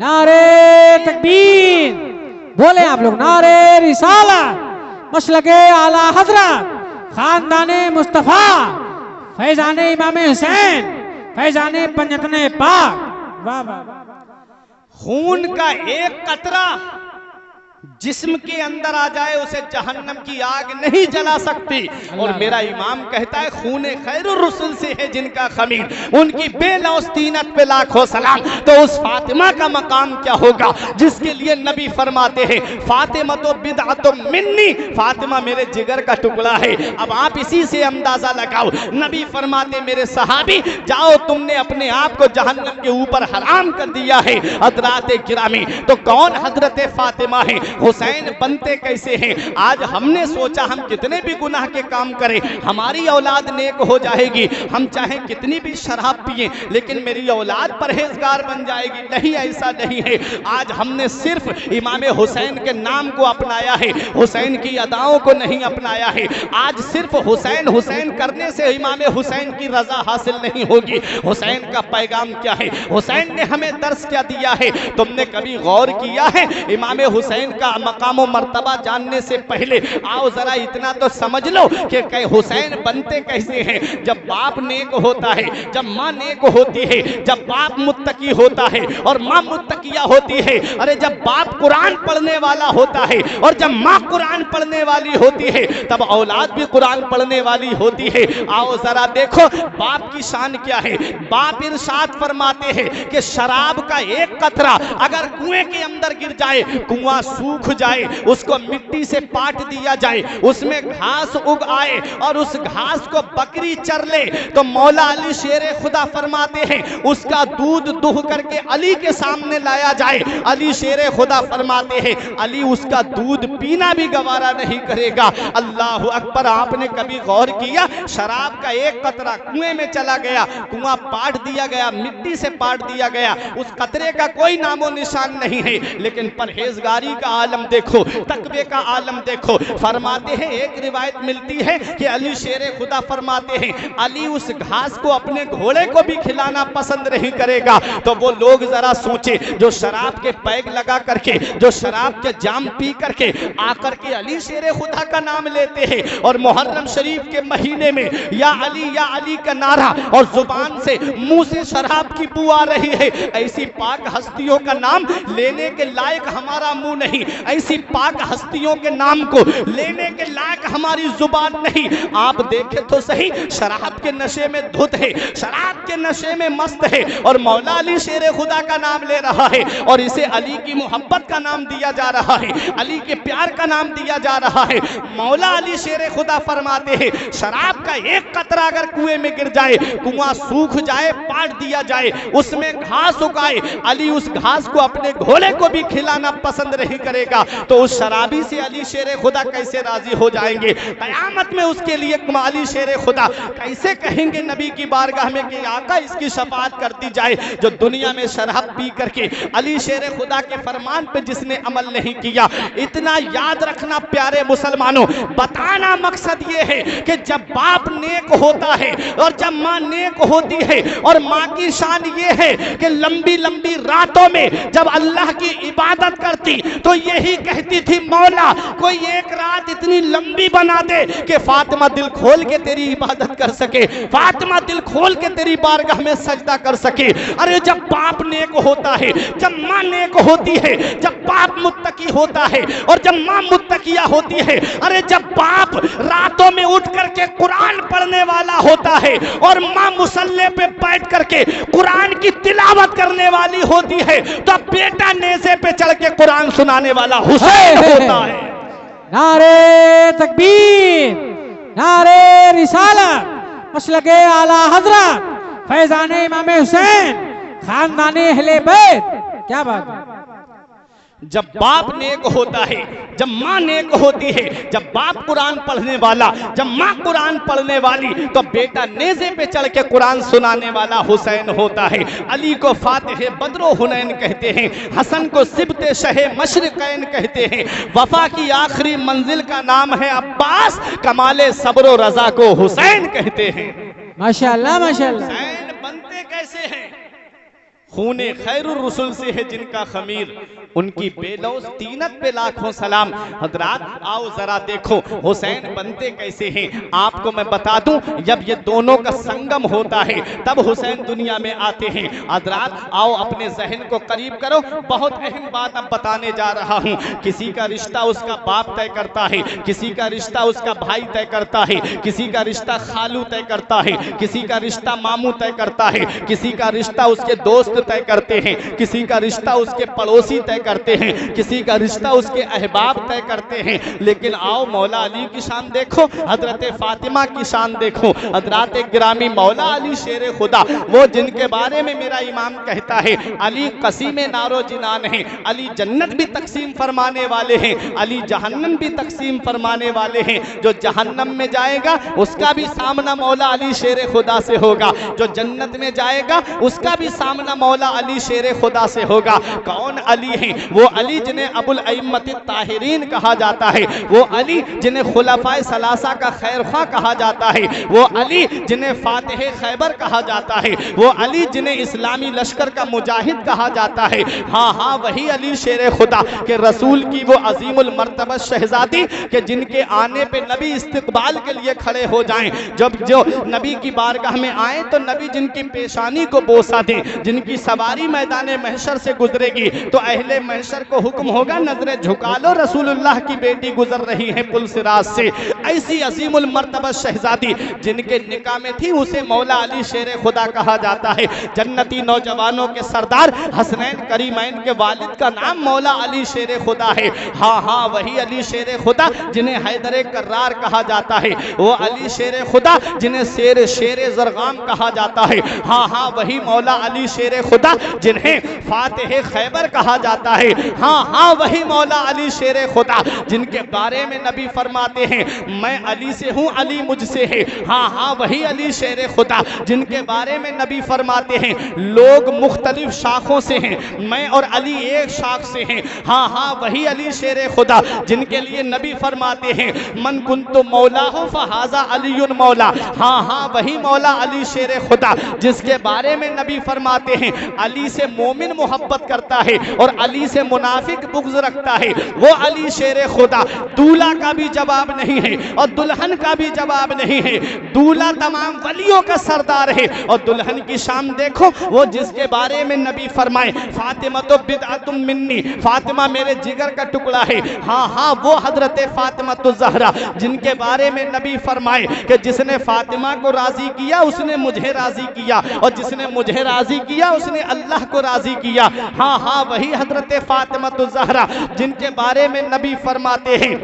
नारे तकबीर, बोले आप लोग नारे रिसाला, मसलके आला हजरत, खानदाने मुस्तफा, फैजाने इमाम हुसैन, फैजाने पंजतने पाक। वाह वाह, खून का एक कतरा जिस्म के अंदर आ जाए उसे जहन्नम की आग नहीं जला सकती। और मेरा इमाम कहता है खूने खैरुर रसूल से है जिनका खमीर, उनकी बेलौस तीनत पे लाखों सलाम। तो उस फातिमा का मकाम क्या होगा जिसके लिए नबी फरमाते हैं फातिमा तो बिदअतुम मिन्नी, फातिमा मेरे जिगर का टुकड़ा है। अब आप इसी से अंदाजा लगाओ, नबी फरमाते मेरे सहाबी जाओ तुमने अपने आप को जहन्नम के ऊपर हराम कर दिया है। हजरात गिरामी, तो कौन हजरत फातिमा है? हुसैन बनते कैसे हैं? आज हमने सोचा हम कितने भी गुनाह के काम करें हमारी औलाद नेक हो जाएगी, हम चाहे कितनी भी शराब पिए लेकिन मेरी औलाद परहेजगार बन जाएगी। नहीं, ऐसा नहीं है। आज हमने सिर्फ इमाम हुसैन के नाम को अपनाया है, हुसैन की अदाओं को नहीं अपनाया है। आज सिर्फ हुसैन हुसैन करने से इमाम हुसैन की रजा हासिल नहीं होगी। हुसैन का पैगाम क्या है? हुसैन ने हमें दर्स क्या दिया है? तुमने कभी गौर किया है? इमाम हुसैन का मकाम व मर्तबा जानने से पहले आओ जरा इतना तो समझ लो कि हुसैन बनते कैसे हैं। जब बाप नेक होता है, जब माँ नेक होती है, जब बाप मुत्तकी होता है और माँ मुत्तकिया होती है, अरे जब बाप कुरान पढ़ने वाला होता है और जब माँ कुरान पढ़ने वाली होती है तब औलाद भी कुरान पढ़ने वाली होती है। आओ जरा देखो बाप की शान क्या है। बाप इरशाद फरमाते हैं कि शराब का एक कतरा अगर कुएं के अंदर गिर जाए, कुआं सूख जाए, उसको मिट्टी से पाट दिया जाए, उसमें घास उग आए और उस घास को बकरी चर ले, तो मौला अली शेरे खुदा फरमाते हैं उसका दूध दुह करके अली के सामने लाया जाए। अली शेरे खुदा फरमाते हैं अली उसका दूध पीना भी गवारा नहीं करेगा। अल्लाह अकबर। आपने कभी गौर किया? शराब का एक कतरा कुएं में चला गया, कुआं पाट दिया गया, मिट्टी से पाट दिया गया, उस कतरे का कोई नामो निशान नहीं है। लेकिन परहेजगारी का आलम देखो, तकवे का आलम देखो। फरमाते हैं एक रिवायत मिलती है कि अली शेरे खुदा फरमाते हैं अली उस घास को अपने घोड़े को भी खिलाना पसंद नहीं करेगा। तो वो लोग जरा सोचे जो शराब के पैग लगा करके, जो शराब के जाम पी करके आकर के अली शेरे खुदा का नाम लेते हैं और मुहर्रम शरीफ के महीने में या अली का नारा और जुबान से मुंह से शराब की बू आ रही है। ऐसी पाक हस्तियों का नाम लेने के लायक हमारा मुंह नहीं, ऐसी पाक हस्तियों के नाम को लेने के लायक हमारी जुबान नहीं। आप देखें तो सही, शराब के नशे में धुत है, शराब के नशे में मस्त है और मौला अली शेरे खुदा का नाम ले रहा है और इसे अली की मोहब्बत का नाम दिया जा रहा है, अली के प्यार का नाम दिया जा रहा है। मौला अली शेरे खुदा फरमाते हैं शराब का एक कतरा अगर कुएं में गिर जाए, कुआं सूख जाए, पाट दिया जाए, उसमें घास उगाए, अली उस घास को अपने घोड़े को भी खिलाना पसंद नहीं करेगा। तो उस शराबी से अली शेरे खुदा कैसे राजी हो जाएंगे? कयामत में उसके लिए अली शेरे खुदा कैसे कहेंगे नबी की बारगाह में कि आका इसकी शफाअत कर दी जाए जो दुनिया में शराब पी करके अली शेरे खुदा के फरमान पे जिसने अमल नहीं किया। इतना याद रखना प्यारे मुसलमानों, बताना मकसद ये है कि जब बाप नेक होता है और जब माँ नेक होती है, और माँ की शान ये है कि लंबी लंबी रातों में जब अल्लाह की इबादत करती तो यही कहती थी मौला कोई एक रात इतनी लंबी बना दे कि फातिमा दिल खोल के तेरी इबादत कर सके, फातिमा दिल खोल के तेरी बारगाह में सजदा कर सके। अरे जब बाप नेक होता है, जब माँ नेक होती है, जब बाप मुत्तकी होता है और जब माँ मुत्तकिया होती है, अरे जब बाप रातों में उठ करके कुरान पढ़ने वाला होता है और माँ मुसल्ले पे बैठ करके कुरान की तिलावत करने वाली होती है, तो बेटा नेज़े पे चढ़ के कुरान सुनाने वाला हुसैन होता है। नारे तकबीर, नारे रिसालत, मसलके आला हजरत, फैजाने इमाम हुसैन, खानदाने अहले बैत। क्या बात है? जब बाप नेक होता है, जब माँ नेक होती है, जब बाप कुरान पढ़ने वाला, जब माँ कुरान पढ़ने वाली, तो बेटा नेज़े पे चढ़ के कुरान सुनाने वाला हुसैन होता है। अली को फातिह बद्रो हुनैन कहते हैं, हसन को सिबते शहे मशरिकैन कहते हैं, वफा की आखिरी मंजिल का नाम है अब्बास, कमाले सब्र रजा को हुसैन कहते हैं। माशाअल्लाह माशाअल्लाह। हुसैन बनते कैसे हैं? खूने खैरुर रसूल से है जिनका खमीर, उनकी बेलौस तीनत पे लाखों सलाम। हजरात आओ जरा देखो हुसैन बनते कैसे हैं। आपको मैं बता दूं, जब ये दोनों का संगम होता है तब हुसैन दुनिया में आते हैं। हजरात आओ अपने जहन को करीब करो, बहुत अहम बात अब बताने जा रहा हूं। किसी का रिश्ता उसका बाप तय करता है, किसी का रिश्ता उसका भाई तय करता है, किसी का रिश्ता खालू तय करता है, किसी का रिश्ता मामू तय करता है, किसी का रिश्ता उसके दोस्त तय करते हैं, किसी का रिश्ता उसके पड़ोसी तय करते हैं, किसी का रिश्ता उसके अहबाब तय करते हैं। लेकिन आओ मौला अली की शान देखो, हजरत फातिमा की शान देखो। हजरत गिरामी मौला अली शेर खुदा, वो जिनके बारे में मेरा इमाम कहता है अली कसीम नारो जिनान है, अली जन्नत भी तकसीम फरमाने वाले हैं, अली जहन्नम भी तकसीम फरमाने वाले हैं। जो जहन्नम में जाएगा उसका भी सामना मौला अली शेर खुदा से होगा, जो जन्नत में जाएगा उसका भी सामना मौला अली शेर खुदा से होगा। कौन अली है? वो अली जिन्हें अबुल अइम्मत ताहिरीन कहा जाता है, वो अली जिन्हें खुलफाए सलासा का खैरख्वाह कहा जाता है, वो अली जिन्हें फातिह खैबर कहा जाता है, वो अली जिन्हें इस्लामी लश्कर का मुजाहिद कहा जाता है। हाँ हाँ वही अली शेर खुदा के रसूल की वो अजीमुल मर्तबा शहजादी के जिनके आने पे नबी इस्तकबाल के लिए खड़े हो जाएं। जब जो नबी की बारगाह में आए तो नबी जिनकी पेशानी को बोसा दें, जिनकी सवारी मैदान महशर से गुजरेगी तो अहले महशर को हुक्म होगा नजरें झुका लो, रसूलुल्लाह की बेटी गुजर रही है पुल सिराज से। ऐसी अजीमुल मर्तबा शहजादी जिनके निकाह में थी उसे मौला अली शेर खुदा कहा जाता है। जन्नती नौजवानों के सरदार हसनैन करीमैन के वालिद का नाम मौला अली शेर खुदा है। हाँ हाँ वही अली शेर खुदा जिन्हें हैदर कर्रार कहा जाता है, वो अली शेर खुदा जिन्हें शेर जरगाम कहा जाता है। हाँ हाँ वही मौला अली शेर खुदा जिन्हें फातिह खैबर कहा जाता है। हाँ हाँ वही मौला अली शेर खुदा जिनके बारे में नबी फरमाते हैं मैं अली से हूँ, अली मुझसे है। हाँ हाँ वही अली शेर खुदा जिनके बारे में नबी फरमाते हैं लोग मुख्तलिफ शाखों से हैं, मैं और अली एक शाख से हैं। हाँ हाँ वही अली शेर खुदा जिनके लिए नबी फरमाते हैं मन कुन्तु मौला हो फहाजा अलीयुन मौला। हाँ हाँ वही मौला अली शेर खुदा जिसके बारे में नबी फरमाते हैं अली से मोमिन मोहब्बत करता है और अली से मुनाफिक बुग़्ज़ रखता है। वो अली शेर खुदा दूल्हा का भी जवाब नहीं है और दुल्हन का भी जवाब नहीं है। दूल्हा तमाम वलियों का सरदार है और दुल्हन की शान देखो, वो जिसके बारे में नबी फरमाए फातिमा तो बिदअतुम मिन्नी, फातिमा मेरे जिगर का टुकड़ा है। हाँ हाँ वो हजरत फातिमा तो ज़हरा जिनके बारे में नबी फरमाए कि जिसने फातिमा को राजी किया उसने मुझे राजी किया और जिसने मुझे राजी किया उसने अल्लाह को राजी किया। हाँ हाँ वही हजरत फातिमा तो ज़हरा जिनके बारे में नबी फरमाते हैं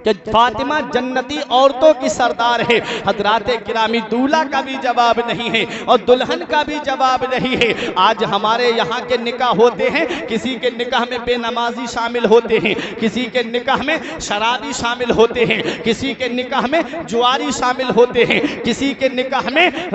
कि फातिमा जन्नती औरतों की सरदार है। हजरात गिरामी दूल्हा का भी जवाब नहीं है और दुल्हन का भी जवाब नहीं है। आज हमारे यहाँ के निकाह होते हैं, किसी के निकाह में बेनमाजी शामिल होते हैं, किसी के निकाह में शराबी शामिल होते हैं, किसी के निकाह में जुआरी शामिल होते हैं, किसी के निकाह में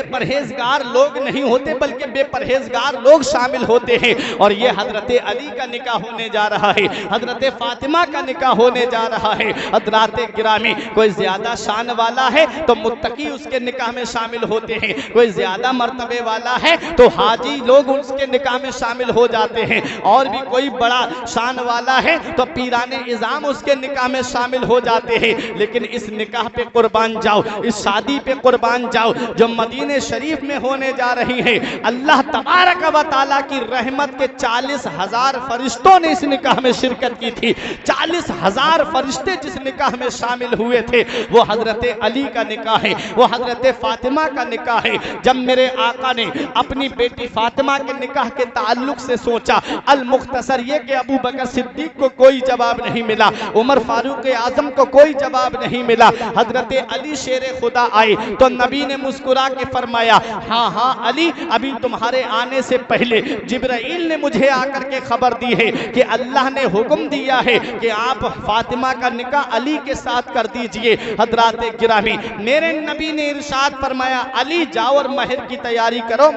परहेजगार लोग नहीं होते बल्कि बेपरहेजगार लोग शामिल होते हैं। और ये हजरत अली का निकाह होने जा रहा है, हजरत फातिमा का निकाह होने जा रहा है। हजरात गिरामी कोई ज्यादा शान वाला है तो मुत्तकी उसके निकाह में शामिल होते हैं, कोई ज्यादा मर्तबे वाला है तो हाजी लोग उसके निकाह में शामिल हो जाते हैं, और भी कोई बड़ा शान वाला है तो पीराने इज़ाम उसके निकाह में शामिल हो जाते हैं। लेकिन इस निकाह पे कुर्बान जाओ, इस शादी पे कुर्बान जाओ जो मदीने शरीफ में होने जा रही है। अल्लाह तबारक व तआला की रहमत के 40,000 फरिश्तों ने इस निकाह में शिरकत की थी। 40,000 फरिश्ते जिस निकाह में शामिल हुए थे वो हजरत अली का निकाह है, वो हजरत फातिमा का निकाह है। जब मेरे आका ने अपनी बेटी फातिमा के निकाह के ताल्लुक से सोचा, अल मुख्तसर ये कि अबू बकर सिद्दीक को कोई जवाब नहीं मिला, उमर फारूक आजम को कोई जवाब नहीं मिला, हजरत अली शेर खुदा आए तो नबी ने मुस्कुरा के फरमाया हाँ हाँ अली, अभी तुम्हारे आने से पहले जिब्राइल ने मुझे आकर के खबर दी है कि अल्लाह ने हुक्म दिया है कि आप फातिमा का निकाह अली के साथ कर दीजिए। हजरात गिरामी, मेरे नबी ने इरशाद फरमाया, अली जाओ और महर की तैयारी करो।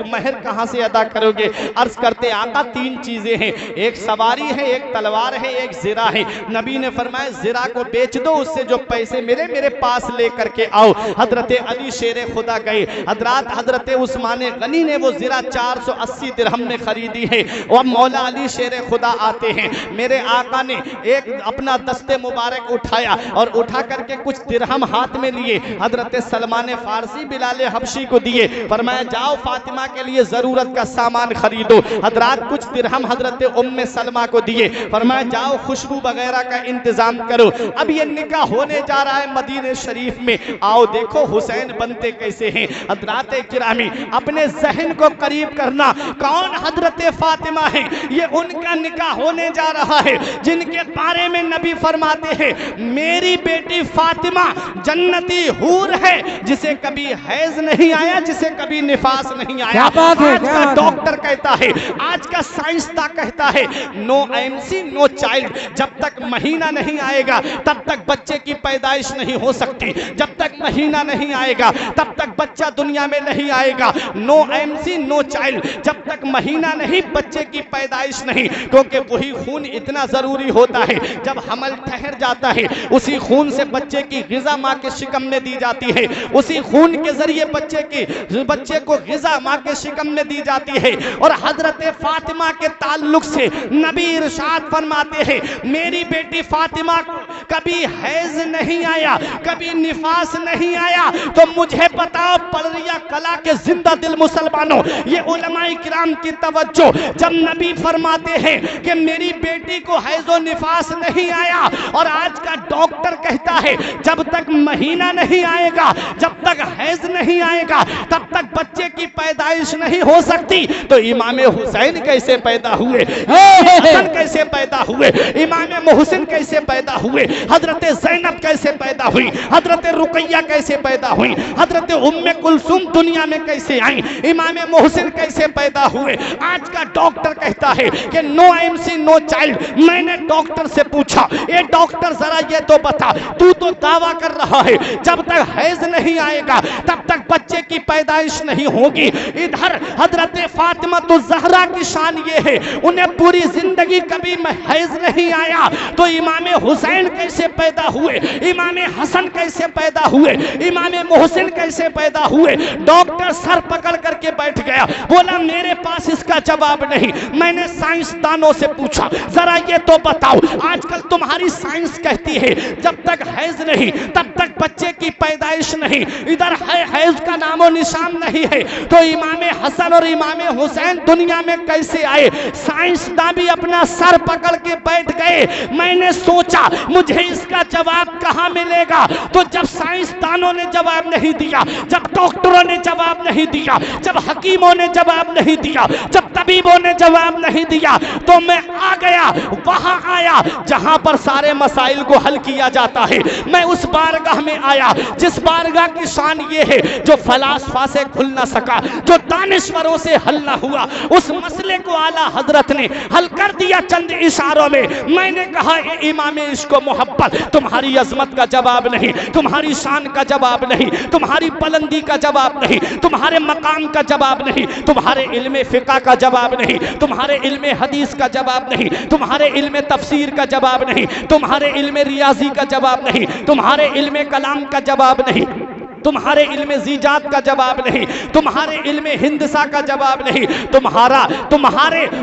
महर कहां से अदा करोगे? अर्ज करते आका तीन चीजें हैं, एक सवारी है, एक तलवार है, एक जिरा है। नबी ने फरमाया जिरा को बेच दो, उससे जो पैसे मेरे पास लेकर के आओ। हजरत अली शेरे खुदा गए। हजरत उस्मान गनी ने वो जिरा 480 दिरहम में खरीदी है। और मौला अली शेरे खुदा आते हैं, मेरे आका ने एक अपना दस्ते मुबारक उठाया और उठा करके कुछ दिरहम हाथ में लिए, हजरत सलमान फारसी बिलाल हबशी को दिए। फरमाया जाओ फातिमा के लिए जरूरत का सामान खरीदो। हजरात कुछ दिरहम हजरत उम्मे सलमा को दिए। फरमाया जाओ खुशबू वगैरह का इंतजाम करो। अब ये निकाह होने जा रहा है मदीने शरीफ में। आओ देखो हुसैन बनते कैसे हैं। हजरात किरामी, अपने जहन को करीब करना, कौन हजरत फातिमा है? ये उनका निकाह होने जा रहा है जिनके बारे में नबी फरमाते हैं, मेरी बेटी फातिमा जन्नती हूर है, जिसे कभी हैज नहीं आया, जिसे कभी निफास नहीं आया। आज का डॉक्टर कहता है, आज का साइंसदा कहता है, नो एमसी नो चाइल्ड। जब तक महीना नहीं आएगा तब तक बच्चे की पैदाइश नहीं हो सकती। जब तक महीना नहीं आएगा तब तक बच्चा दुनिया में नहीं आएगा। नो एमसी नो चाइल्ड, जब तक महीना नहीं बच्चे की पैदाइश नहीं, क्योंकि वही खून इतना जरूरी होता है। जब हमल ठहर जाता है उसी खून से बच्चे की गिजा माँ के शिकम में दी जाती है, उसी खून के जरिए बच्चे को गिजा माँ के शिकम में दी जाती है। और हजरत फातिमा के ताल्लुक से नबी इरशाद फरमाते हैं, मेरी बेटी फातिमा कभी हैज नहीं आया, कभी निफास नहीं आया। तो मुझे बताओ पलरिया कला के जिंदा दिल मुसलमानों, ये उलमाए किराम की तवज्जो, जब नबी फरमाते हैं कि मेरी बेटी को हैजो निफास नहीं आया और आज का डॉक्टर कहता है जब तक महीना नहीं आएगा, जब तक हैज नहीं आएगा तब तक बच्चे की पैदाइश नहीं हो सकती, तो इमाम हुसैन कैसे पैदा हुए? हसन कैसे पैदा हुए? इमाम मोहसिन कैसे पैदा हुए? हजरत ज़ैनब कैसे पैदा हुई? हजरत रुकैया कैसे पैदा हुई? हजरत उम्मे कुलसूम दुनिया में कैसे आई? इमाम मोहसिन कैसे पैदा हुए? आज का डॉक्टर कहता है कि नो एमसी नो चाइल्ड। मैंने डॉक्टर से पूछा, ये डॉक्टर जरा ये तो बता, तू तो दावा कर रहा है जब तक हैज नहीं आएगा तब तक बच्चे की पैदाइश नहीं होगी। इधर हजरत फातिमा तो ज़हरा की शान ये है, उन्हें पूरी जिंदगी कभी हैज नहीं आया, तो इमाम हुसैन कैसे पैदा हुए? इमाम हसन कैसे पैदा हुए? इमाम मोहसिन कैसे पैदा हुए? डॉक्टर सर पकड़ करके बैठ गया, बोला मेरे पास इसका जवाब नहीं। मैंने साइंसदानों से पूछा, जरा ये तो बताओ, आजकल तुम्हारी साइंस कहती है जब तक हैज नहीं तब तक बच्चे की पैदाइश नहीं, इधर हैज का नामो निशान नहीं है, तो इमाम हसन और इमाम हुसैन दुनिया में कैसे आए? साइंसदान भी अपना सर पकड़ के बैठ गए। मैंने सोचा मुझे इसका जवाब कहां मिलेगा, तो जब साइंसदानों ने जवाब नहीं दिया, जब डॉक्टरों ने जवाब नहीं दिया, जब हकीमों ने जवाब नहीं दिया, जब तबीबों ने जवाब नहीं दिया, तो मैं आ गया, वहां आया जहां पर सारे मसाइल को हल किया जाता है। मैं उस बारगाह में आया जिस बारगाह की शान ये है जो फलासफा से खुल ना सका, जो दानिश्वरों से हल ना हुआ, उस मसले को आला हजरत ने हल कर दिया चंद इशारों में। मैंने कहा इमाम इश्क मोहब्बत, तुम्हारी अजमत का जवाब नहीं, तुम्हारी शान का जवाब नहीं, तुम्हारी बुलंदी का जवाब नहीं, तुम्हारे मकाम का जवाब नहीं, तुम्हारे इल्मे फिक़ा का जवाब नहीं, तुम्हारे इल्मे हदीस का जवाब नहीं, तुम्हारे इल्मे तफसीर का जवाब नहीं, तुम्हारे इल्मे रियाजी का जवाब नहीं, तुम्हारे इल्मे कलाम का जवाब नहीं, तुम्हारे इल्मे ज़ीजात का जवाब नहीं, तुम्हारे इल्मे हिंदसा का जवाब नहीं,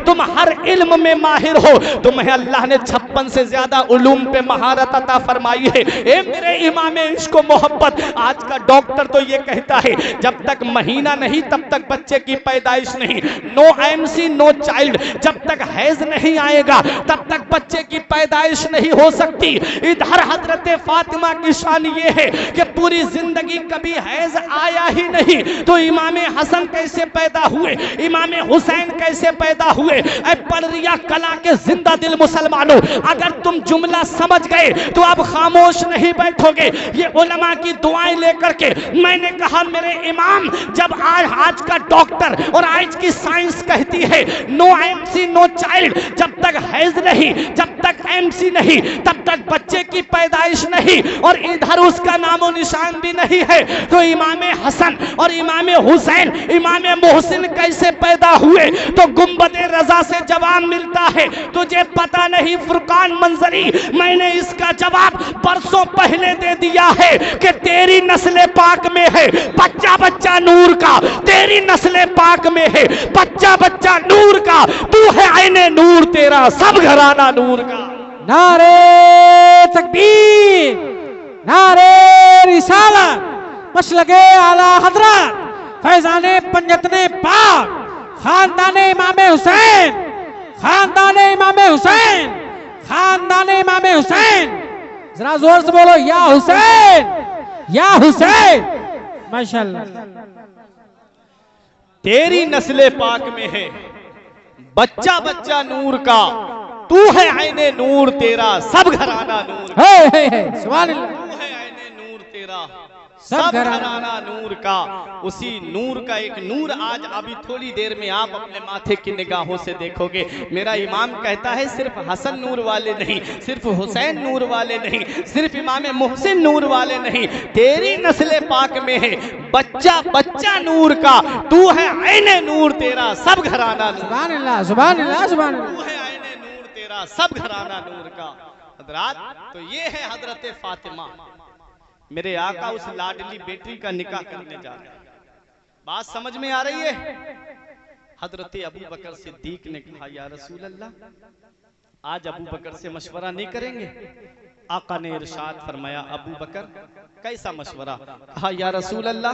तुम हर इल्म में माहिर हो। तुम्हें अल्लाह ने 56 से ज्यादा उलूम पे महारत अता फरमाई है। ए मेरे इमाम इश्क मोहब्बत, आज का डॉक्टर तो ये कहता है जब तक महीना नहीं तब तक बच्चे की पैदाइश नहीं, नो एमसी नो चाइल्ड, जब तक हैज नहीं आएगा तब तक बच्चे की पैदाइश नहीं हो सकती। इधर हजरत फातिमा की शान ये है कि पूरी जिंदगी कभी हैज आया ही नहीं तो इमाम हसन कैसे पैदा हुए, इमाम हुसैन कैसे पैदा हुए? ऐ पड़रिया कला के जिंदा दिल मुसलमानों, अगर तुम जुमला समझ गए तो अब खामोश नहीं बैठोगे। ये उलमा की दुआएं लेकर के मैंने कहा मेरे इमाम, जब आज का डॉक्टर और आज की साइंस कहती है नो एमसी नो चाइल्ड, जब तक हैज नहीं, जब तक एमसी नहीं, तब तक बच्चे की पैदाइश नहीं और इधर उसका नामो निशान भी नहीं है, तो इमाम हसन और इमाम हुसैन, इमाम मोहसिन कैसे पैदा हुए? तो गुंबदे रजा से जवाब मिलता है, तुझे पता नहीं फुरकान मंजरी, मैंने इसका जवाब बरसों पहले दे दिया है कि तेरी नस्ल पाक में है बच्चा बच्चा नूर का, तेरी नस्ल पाक में है बच्चा बच्चा नूर का, तू है आईने नूर, तेरा सब घराना नूर का। नारे तकबीर, नारे रिसालत, मसलके आला हजरत फैजाने पंजतने पाक, खानदाने इमाम हुसैन, खानदाने इमाम हुसैन, खानदाने इमाम हुसैन। जरा जोर से बोलो या हुसैन, या हुसैन। माशाअल्लाह। तेरी नस्ले पाक में है बच्चा बच्चा नूर का, तू है आईने नूर, तेरा सब घराना नूर का। सुभान अल्लाह। तू है आईने नूर, तेरा सब घराना नूर का। उसी नूर का एक नूर आज अभी थोड़ी देर में आप अपने माथे की निगाहों से देखोगे। मेरा इमाम कहता है सिर्फ हसन नूर वाले नहीं, सिर्फ हुसैन नूर वाले नहीं, सिर्फ इमाम मोहसिन नूर वाले नहीं, तेरी नस्ल पाक में है बच्चा बच्चा नूर का, तू है आईने नूर, तेरा सब घराना नूर। सुभान अल्लाह, सुभान अल्लाह, सुभान अल्लाह। तू है आईने नूर, तेरा सब घराना नूर का। हजरात, तो ये है हजरत फातिमा, मेरे आका उस लाडली बेटी का निकाह करने जा रहे हैं। बात समझ में आ रही है? हजरत अबू बकर सिद्दीक ने कहा या रसूल अल्लाह, आज अबू बकर से मशवरा नहीं करेंगे? आका ने इरशाद फरमाया अबू बकर कैसा मशवरा? कहा या रसूल अल्लाह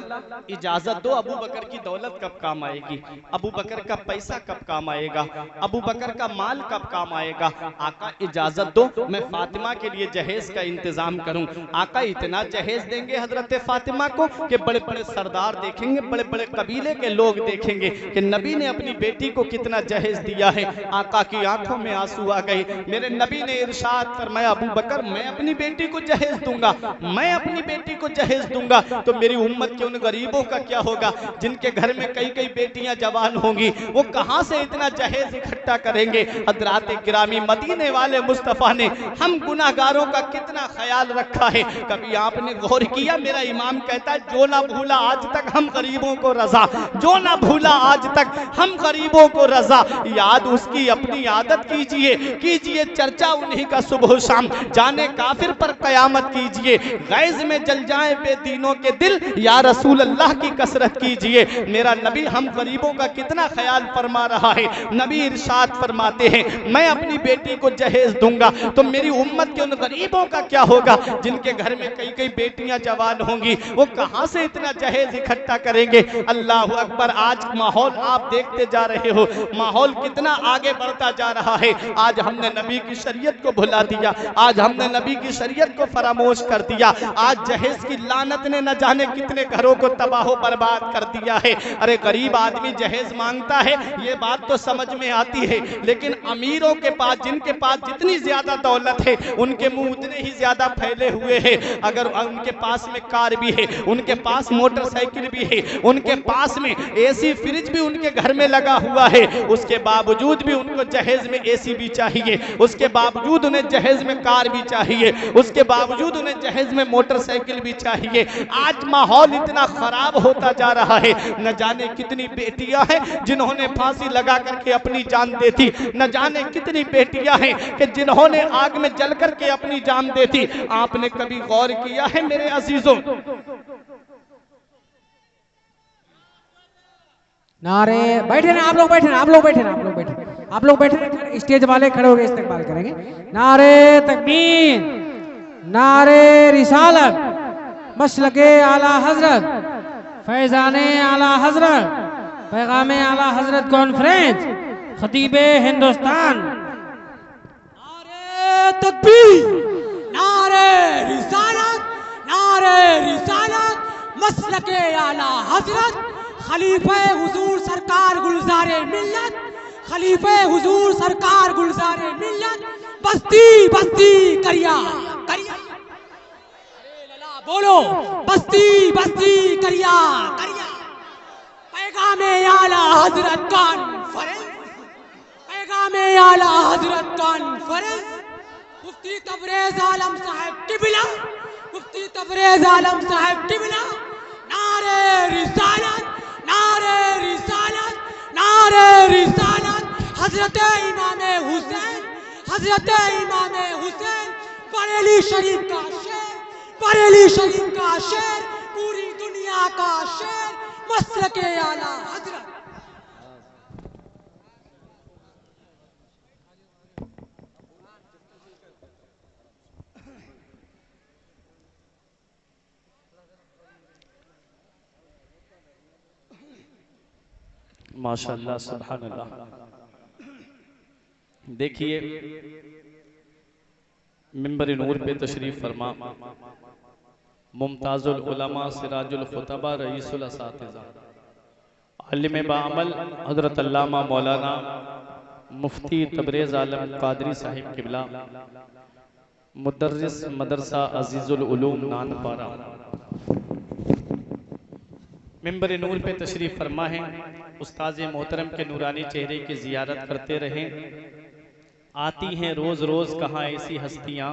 इजाजत दो, अबू बकर की दौलत कब काम आएगी, अबू बकर का पैसा कब काम आएगा, अबू बकर का माल कब काम आएगा? आका इजाजत दो, मैं फातिमा के लिए जहेज का इंतजाम करूं। आका इतना जहेज देंगे हजरत फातिमा को कि बड़े बड़े सरदार देखेंगे, बड़े बड़े कबीले के लोग देखेंगे कि नबी ने अपनी बेटी को कितना जहेज दिया है। आका की आंखों में आंसू आ गए। मेरे नबी ने इरशाद फरमाया अबू बकर मैं अपनी बेटी को जहेज दूंगा, मैं अपनी बेटी को जहेज दूंगा, तो मेरी उम्मत के उन गरीबों का क्या होगा जिनके घर में कई कई बेटियां जवान होंगी? वो कहां से इतना जहेज इकट्ठा करेंगे? हजरात गिरामी, मदीने वाले मुस्तफा ने हम गुनाहगारों का कितना ख्याल रखा है, कभी आपने गौर किया? मेरा इमाम कहता है जो ना भूला आज तक हम गरीबों को रजा, जो ना भूला आज तक हम गरीबों को रजा। याद उसकी अपनी आदत कीजिए, कीजिए चर्चा उन्हीं का सुबह शाम, जाने काफिर पर कयामत कीजिए, गैज में जल जाए बेदीनों के दिल, या रसूल अल्लाह की कसरत कीजिए। मेरा नबी हम गरीबों का कितना ख्याल फरमा रहा है। नबी इरशाद फरमाते हैं मैं अपनी बेटी को जहेज दूंगा, तो मेरी उम्मत के उन गरीबों का क्या होगा जिनके घर में कई कई बेटियां जवान होंगी? वो कहां से इतना जहेज इकट्ठा करेंगे? अल्लाह अकबर। आज माहौल आप देखते जा रहे हो, माहौल कितना आगे बढ़ता जा रहा है। आज हमने नबी की शरीयत को भुला दिया, आज हमने नबी की शरीयत को फरामोश कर दिया। आज जहेज की लानत ने न जाने कितने घरों को तबाह बर्बाद कर दिया है। अरे गरीब आदमी जहेज मांगता है, ये बात तो समझ में आती है, लेकिन अमीरों के पास, जिनके पास जितनी ज्यादा दौलत है उनके मुंह उतने ही ज्यादा फैले हुए हैं। अगर उनके पास में कार भी है, उनके पास मोटरसाइकिल भी है, उनके पास में एसी फ्रिज भी उनके घर में लगा हुआ है, उसके बावजूद भी उनको जहेज में एसी भी चाहिए, उसके बावजूद उन्हें जहेज में कार भी चाहिए, उसके बावजूद उन्हें जहेज में मोटरसाइकिल भी चाहिए। आज माहौल इतना खराब होता जा रहा है, न जाने कितनी बेटियां हैं जिन्होंने फांसी लगा करके अपनी जान दे दी, न जाने कितनी बेटियां हैं कि जिन्होंने आग में जल करके अपनी जान दे दी। आपने कभी गौर किया है मेरे अजीजों? नारे बैठे ना आप लोग, बैठे ना आप लोग, बैठे ना आप लोग, बैठे आप लोग, बैठे ना, स्टेज वाले खड़े हो गए, इस्तेमाल करेंगे। नारे तकबीर, नारे रिसालत, मसलके आला हजरत, फैजाने आला हजरत, पैगामे आला हजरत कॉन्फ्रेंस, खतीबे हिंदुस्तान। नारे तकबीर, नारे रिसालत, नारे रिसालत, मसलके आला हजरत खलीफे हुजूर सरकार गुलजारे मिल्लत, खलीफे हुजूर सरकार गुलजारे मिल्लत, बस्ती बस्ती करिया करिया, बोलो बस्ती बस्ती करिया करिया। पैगामे आला हजरत कॉन्फ्रेंस, पैगामे आला हजरत कॉन्फ्रेंस, मुफ्ती तबरेज आलम साहब किबला, मुफ्ती तबरेज आलम साहब किबला, नारे रिसालत, नारे रिसालत, नारे रिसालत, हजरत इमाम हुसैन, हजरत इमाम हुसैन, बरेली शरीफ का शेर, बरेली शरीफ का शेर, पूरी दुनिया का शेर, मसलके आला हजरत। माशाअल्लाह सुभान अल्लाह। देखिए मिंबर नूर पे तशरीफ फरमा मुमताजुल उलमा सिराजुल खुतबा रईसुल असातिज़ा आलिम बाअमल हज़रत अल्लामा मौलाना मुफ्ती तबरेज़ आलम कादरी साहिब किबला, मुदर्रिस मदरसा अजीज़ुल उलूम नानपारा, मिंबर नूर पे तशरीफ फरमा है। उस्ताद मोहतरम के नूरानी चेहरे की जियारत करते रहें। आती हैं रोज रोज कहाँ ऐसी हस्तियाँ,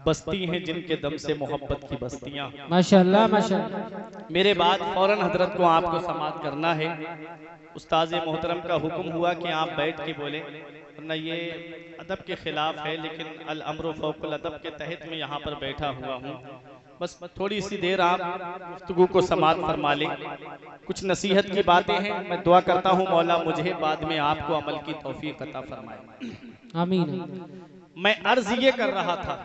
बस्ती हैं जिनके दम से मोहब्बत की बस्तियाँ। माशाअल्लाह माशाअल्लाह। मेरे बाद फौरन हजरत को आपको समाअत करना है। उस्ताद मोहतरम का हुक्म हुआ कि आप बैठ के बोले, वरना ये अदब के खिलाफ है, लेकिन अल अम्र फौकुल अदब के तहत मैं यहाँ पर बैठा हुआ हूँ। बस थोड़ी सी देर आप गुफ्तगू को समाअत फरमा लें। कुछ नसीहत की बातें हैं, मैं दुआ करता हूँ मौला मुझे बाद में आपको अमल की तौफीक अता फरमाए। आमीन। मैं अर्ज ये कर रहा था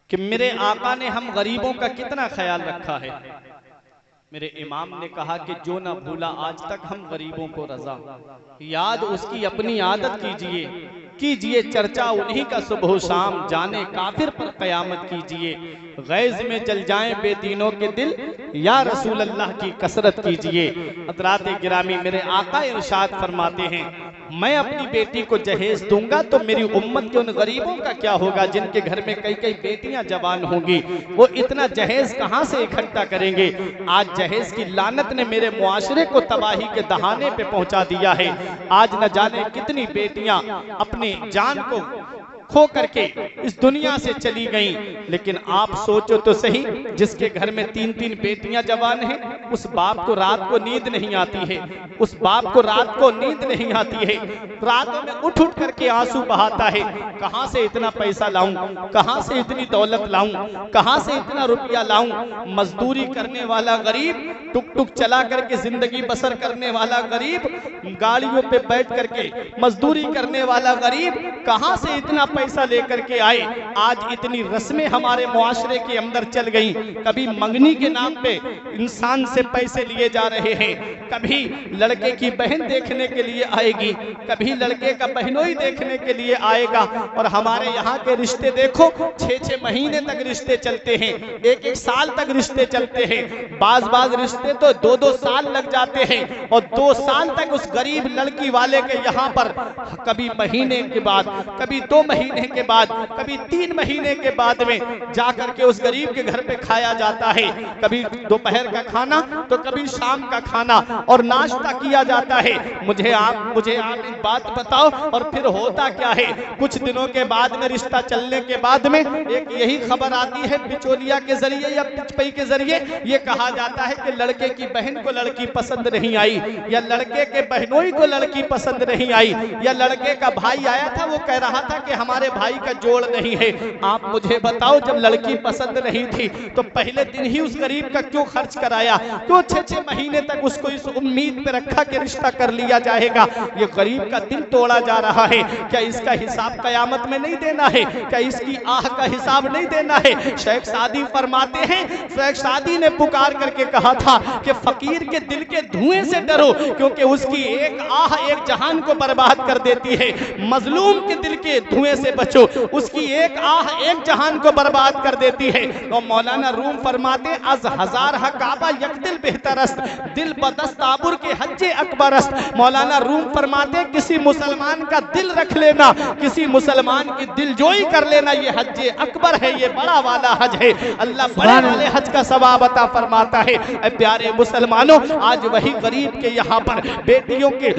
कि मेरे आका ने हम गरीबों का कितना ख्याल रखा है। मेरे इमाम ने कहा कि जो ना भूला आज तक हम गरीबों को रजा, याद उसकी अपनी आदत कीजिए, कीजिए चर्चा उन्हीं का सुबह शाम, जाने काफिर पर कयामत कीजिए, गैज में जल जाएं बेदीनों के दिल, या रसूल अल्लाह की कसरत कीजिए। हज़रात गिरामी, मेरे आका इरशाद फरमाते हैं, मैं अपनी बेटी को जहेज दूंगा तो मेरी उम्मत के उन गरीबों का क्या होगा जिनके घर में कई कई बेटियां जवान होंगी, वो इतना जहेज कहां से इकट्ठा करेंगे। आज जहेज की लानत ने मेरे मुआशरे को तबाही के दहाने पे पहुंचा दिया है। आज न जाने कितनी बेटियां अपनी जान को खो करके इस दुनिया से चली गईं। लेकिन आप सोचो तो सही, जिसके घर में 3-3 बेटियां जवान हैं, उस बाप को रात को नींद नहीं आती है, उस बाप को रात को नींद नहीं आती है, रातों में उठ उठ करके आंसू बहाता है। कहां से इतना पैसा लाऊं, कहां से इतनी दौलत लाऊं, कहां से इतना रुपया लाऊं। मजदूरी करने वाला गरीब, टुक टुक चला करके जिंदगी बसर करने वाला गरीब, गाड़ियों पे बैठ करके मजदूरी करने वाला गरीब कहां से इतना पैसा लेकर के आए। आज इतनी रस्में हमारे मुआशरे के अंदर चल गई। कभी मंगनी के नाम पे इंसान से पैसे लिए जा रहे हैं, कभी लड़के की बहन देखने के लिए आएगी, कभी लड़के का बहनोई देखने के लिए आएगा। और हमारे यहाँ के रिश्ते देखो, 6-6 महीने तक रिश्ते चलते हैं, 1-1 साल तक रिश्ते चलते हैं। बाज रिश्ते तो 2-2 साल लग जाते हैं, और 2 साल तक उस गरीब लड़की वाले के यहाँ पर कभी महीने के बाद, कभी 2 महीने के बाद, कभी 3 महीने के बाद में जाकर के उस गरीब के घर पे खाया जाता है। कभी दोपहर का खाना तो कभी शाम का खाना, और नाश्ता किया जाता है। मुझे आप एक बात बताओ, और फिर होता क्या है। कुछ दिनों के बाद में, रिश्ता चलने के बाद में एक यही खबर आती है बिचौलिया के जरिए या पिचपई के जरिए, ये कहा जाता है कि लड़के की बहन को लड़की पसंद नहीं आई, या लड़के के बहनोई को लड़की पसंद नहीं आई, या लड़के का भाई आया था, वो कह रहा था कि हमारे भाई का जोड़ नहीं है। आप मुझे बताओ, जब लड़की पसंद नहीं थी तो पहले दिन ही उस गरीब का क्यों खर्च कराया, क्यों 6-6 महीने तक उसको इस उम्मीद पे रखा कि रिश्ता कर लिया जाएगा। ये गरीब का दिल तोड़ा जा रहा है। क्या इसका हिसाब कयामत में नहीं देना है? क्या इसकी आह का हिसाब नहीं देना है? शेख सादी फरमाते हैं, शेख सादी ने पुकार करके कहा था कि फकीर के दिल के धुएं से डरो, क्योंकि उसकी एक आह एक जहान को बर्बाद कर देती है। मजलूम के दिल के धुएं से से बचो, उसकी एक आह एक जहान को बर्बाद कर देती है। तो मौलाना रूम फरमाते अज हजार हकाबा यकदिल बेहतरस्त, दिल बदस्त आबुर के हज्जे अकबरस्त। मौलाना रूम फरमाते किसी मुसलमान का दिल रख लेना, किसी मुसलमान की दिलजोई कर लेना, ये हज्जे अकबर है, ये बड़ा वाला हज है। अल्लाह बड़े वाले हज का सवाब अता फरमाता है। प्यारे मुसलमानों, आज वही गरीब के यहाँ पर बेटियों के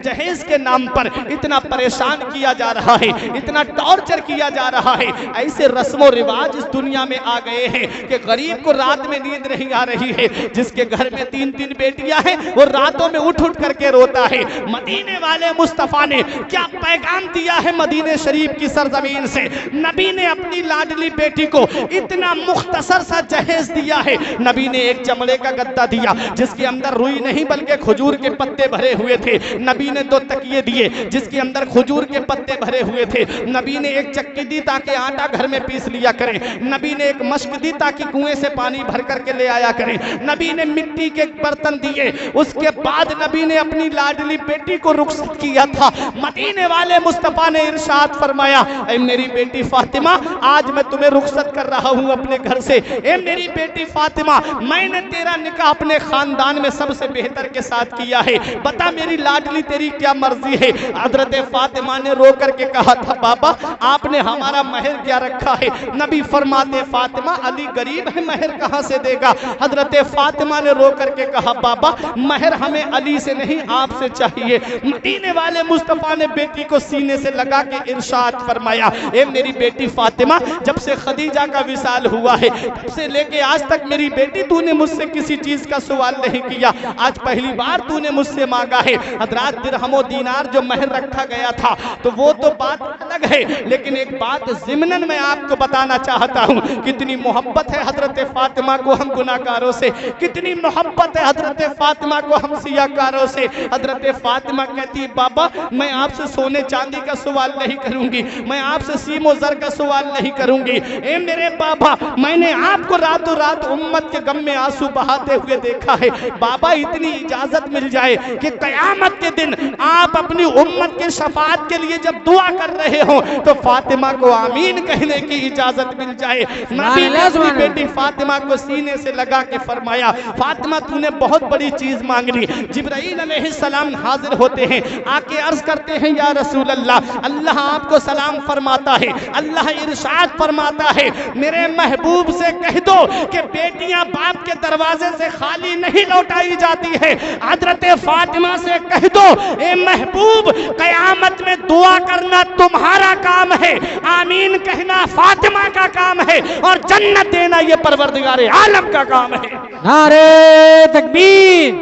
जहेज के नाम पर इतना परेशान किया जा रहा है, इतना टॉर्चर किया जा रहा है। ऐसे रस्मों रिवाज इस दुनिया में आ गए हैं कि गरीब को रात में नींद नहीं आ रही है। जिसके घर में 3-3 बेटियां हैं वो रातों में उठ उठ करके रोता है। मदीने वाले मुस्तफा ने क्या पैगाम दिया है मदीने शरीफ की सरजमीन से। नबी ने अपनी लाडली बेटी को इतना मुख्तसर सा जहेज दिया है। नबी ने एक चमड़े का गद्दा दिया जिसके अंदर रुई नहीं बल्कि खजूर के पत्ते भरे हुए थे। नबी ने 2 तकिए दिए जिसके अंदर खजूर के पत्ते भरे हुए थे। नबी ने एक चक्की दी ताकि आटा घर में पीस लिया करें। नबी ने एक मश्क दी ताकि कुएं से पानी भर करके ले आया करें। नबी ने मिट्टी के बर्तन दिए। उसके बाद नबी ने अपनी लाडली बेटी को रुखसत किया था। मदीने वाले मुस्तफा ने इरशाद फरमाया, ऐ मेरी बेटी फातिमा, आज मैं तुम्हें रुखसत कर रहा हूं अपने घर से। ऐ मेरी बेटी फातिमा, मैंने तेरा निकाह अपने खानदान में सबसे बेहतर के साथ किया है। बता मेरी लाडली तेरी क्या मर्जी है। हजरत फातिमा ने रो करके कहा था, बाबा आपने हमारा महर क्या रखा है। नबी फरमाते, फातिमा अली गरीब है, महर कहां से देगा। हजरत फातिमा ने रो करके कहा, बाबा महर हमें अली से नहीं आपसे चाहिए। मदीने वाले मुस्तफा ने बेटी को सीने से लगा के इरशाद फरमाया, ए मेरी बेटी फातिमा, जब से खदीजा का विसाल हुआ है तब से लेके आज तक मेरी बेटी तूने मुझसे किसी चीज का सवाल नहीं किया। आज पहली बार तूने मुझसे मांगा है। हजरात दिरहमो दीनार जो महर रखा गया था तो वो तो बात अलग है, लेकिन एक बात ज़िमनन मैं आपको बताना चाहता हूँ। कितनी मोहब्बत है हजरत फातिमा को हम गुनाहगारों से, कितनी मोहब्बत है हजरत फातिमा को हम सियाकारों से। हजरत फातिमा कहती है, बाबा मैं आपसे सोने चांदी का सवाल नहीं करूंगी, मैं आपसे सीमो जर का सवाल नहीं करूंगी। ए मेरे बाबा, मैंने आपको रातों रात उम्मत के गम में आंसू बहाते हुए देखा है। बाबा इतनी इजाजत मिल जाए कि कयामत के दिन आप अपनी उम्मत के शफाअत के लिए जब दुआ कर रहे हो तो फातिमा को आमीन कहने की इजाजत मिल जाए। नबी ने अपनी बेटी फातिमा को सीने से लगा के फरमाया, फातिमा तूने बहुत बड़ी चीज मांग ली। जिब्राइल अलैहिस्सलाम हाजिर होते हैं, आके अर्ज करते हैं, या रसूल अल्लाह, अल्लाह आपको सलाम फरमाता है। अल्लाह इरशाद फरमाता है, मेरे महबूब से कह दो कि बेटियां बाप के दरवाजे से खाली नहीं लौटाई जाती है। हजरत फातिमा से कह दो, ए महबूब, कयामत में दुआ करना तुम्हारा काम है, आमीन कहना फातिमा का काम है, और जन्नत देना ये परवरदिगारे आलम का काम है। नारे तकबीर,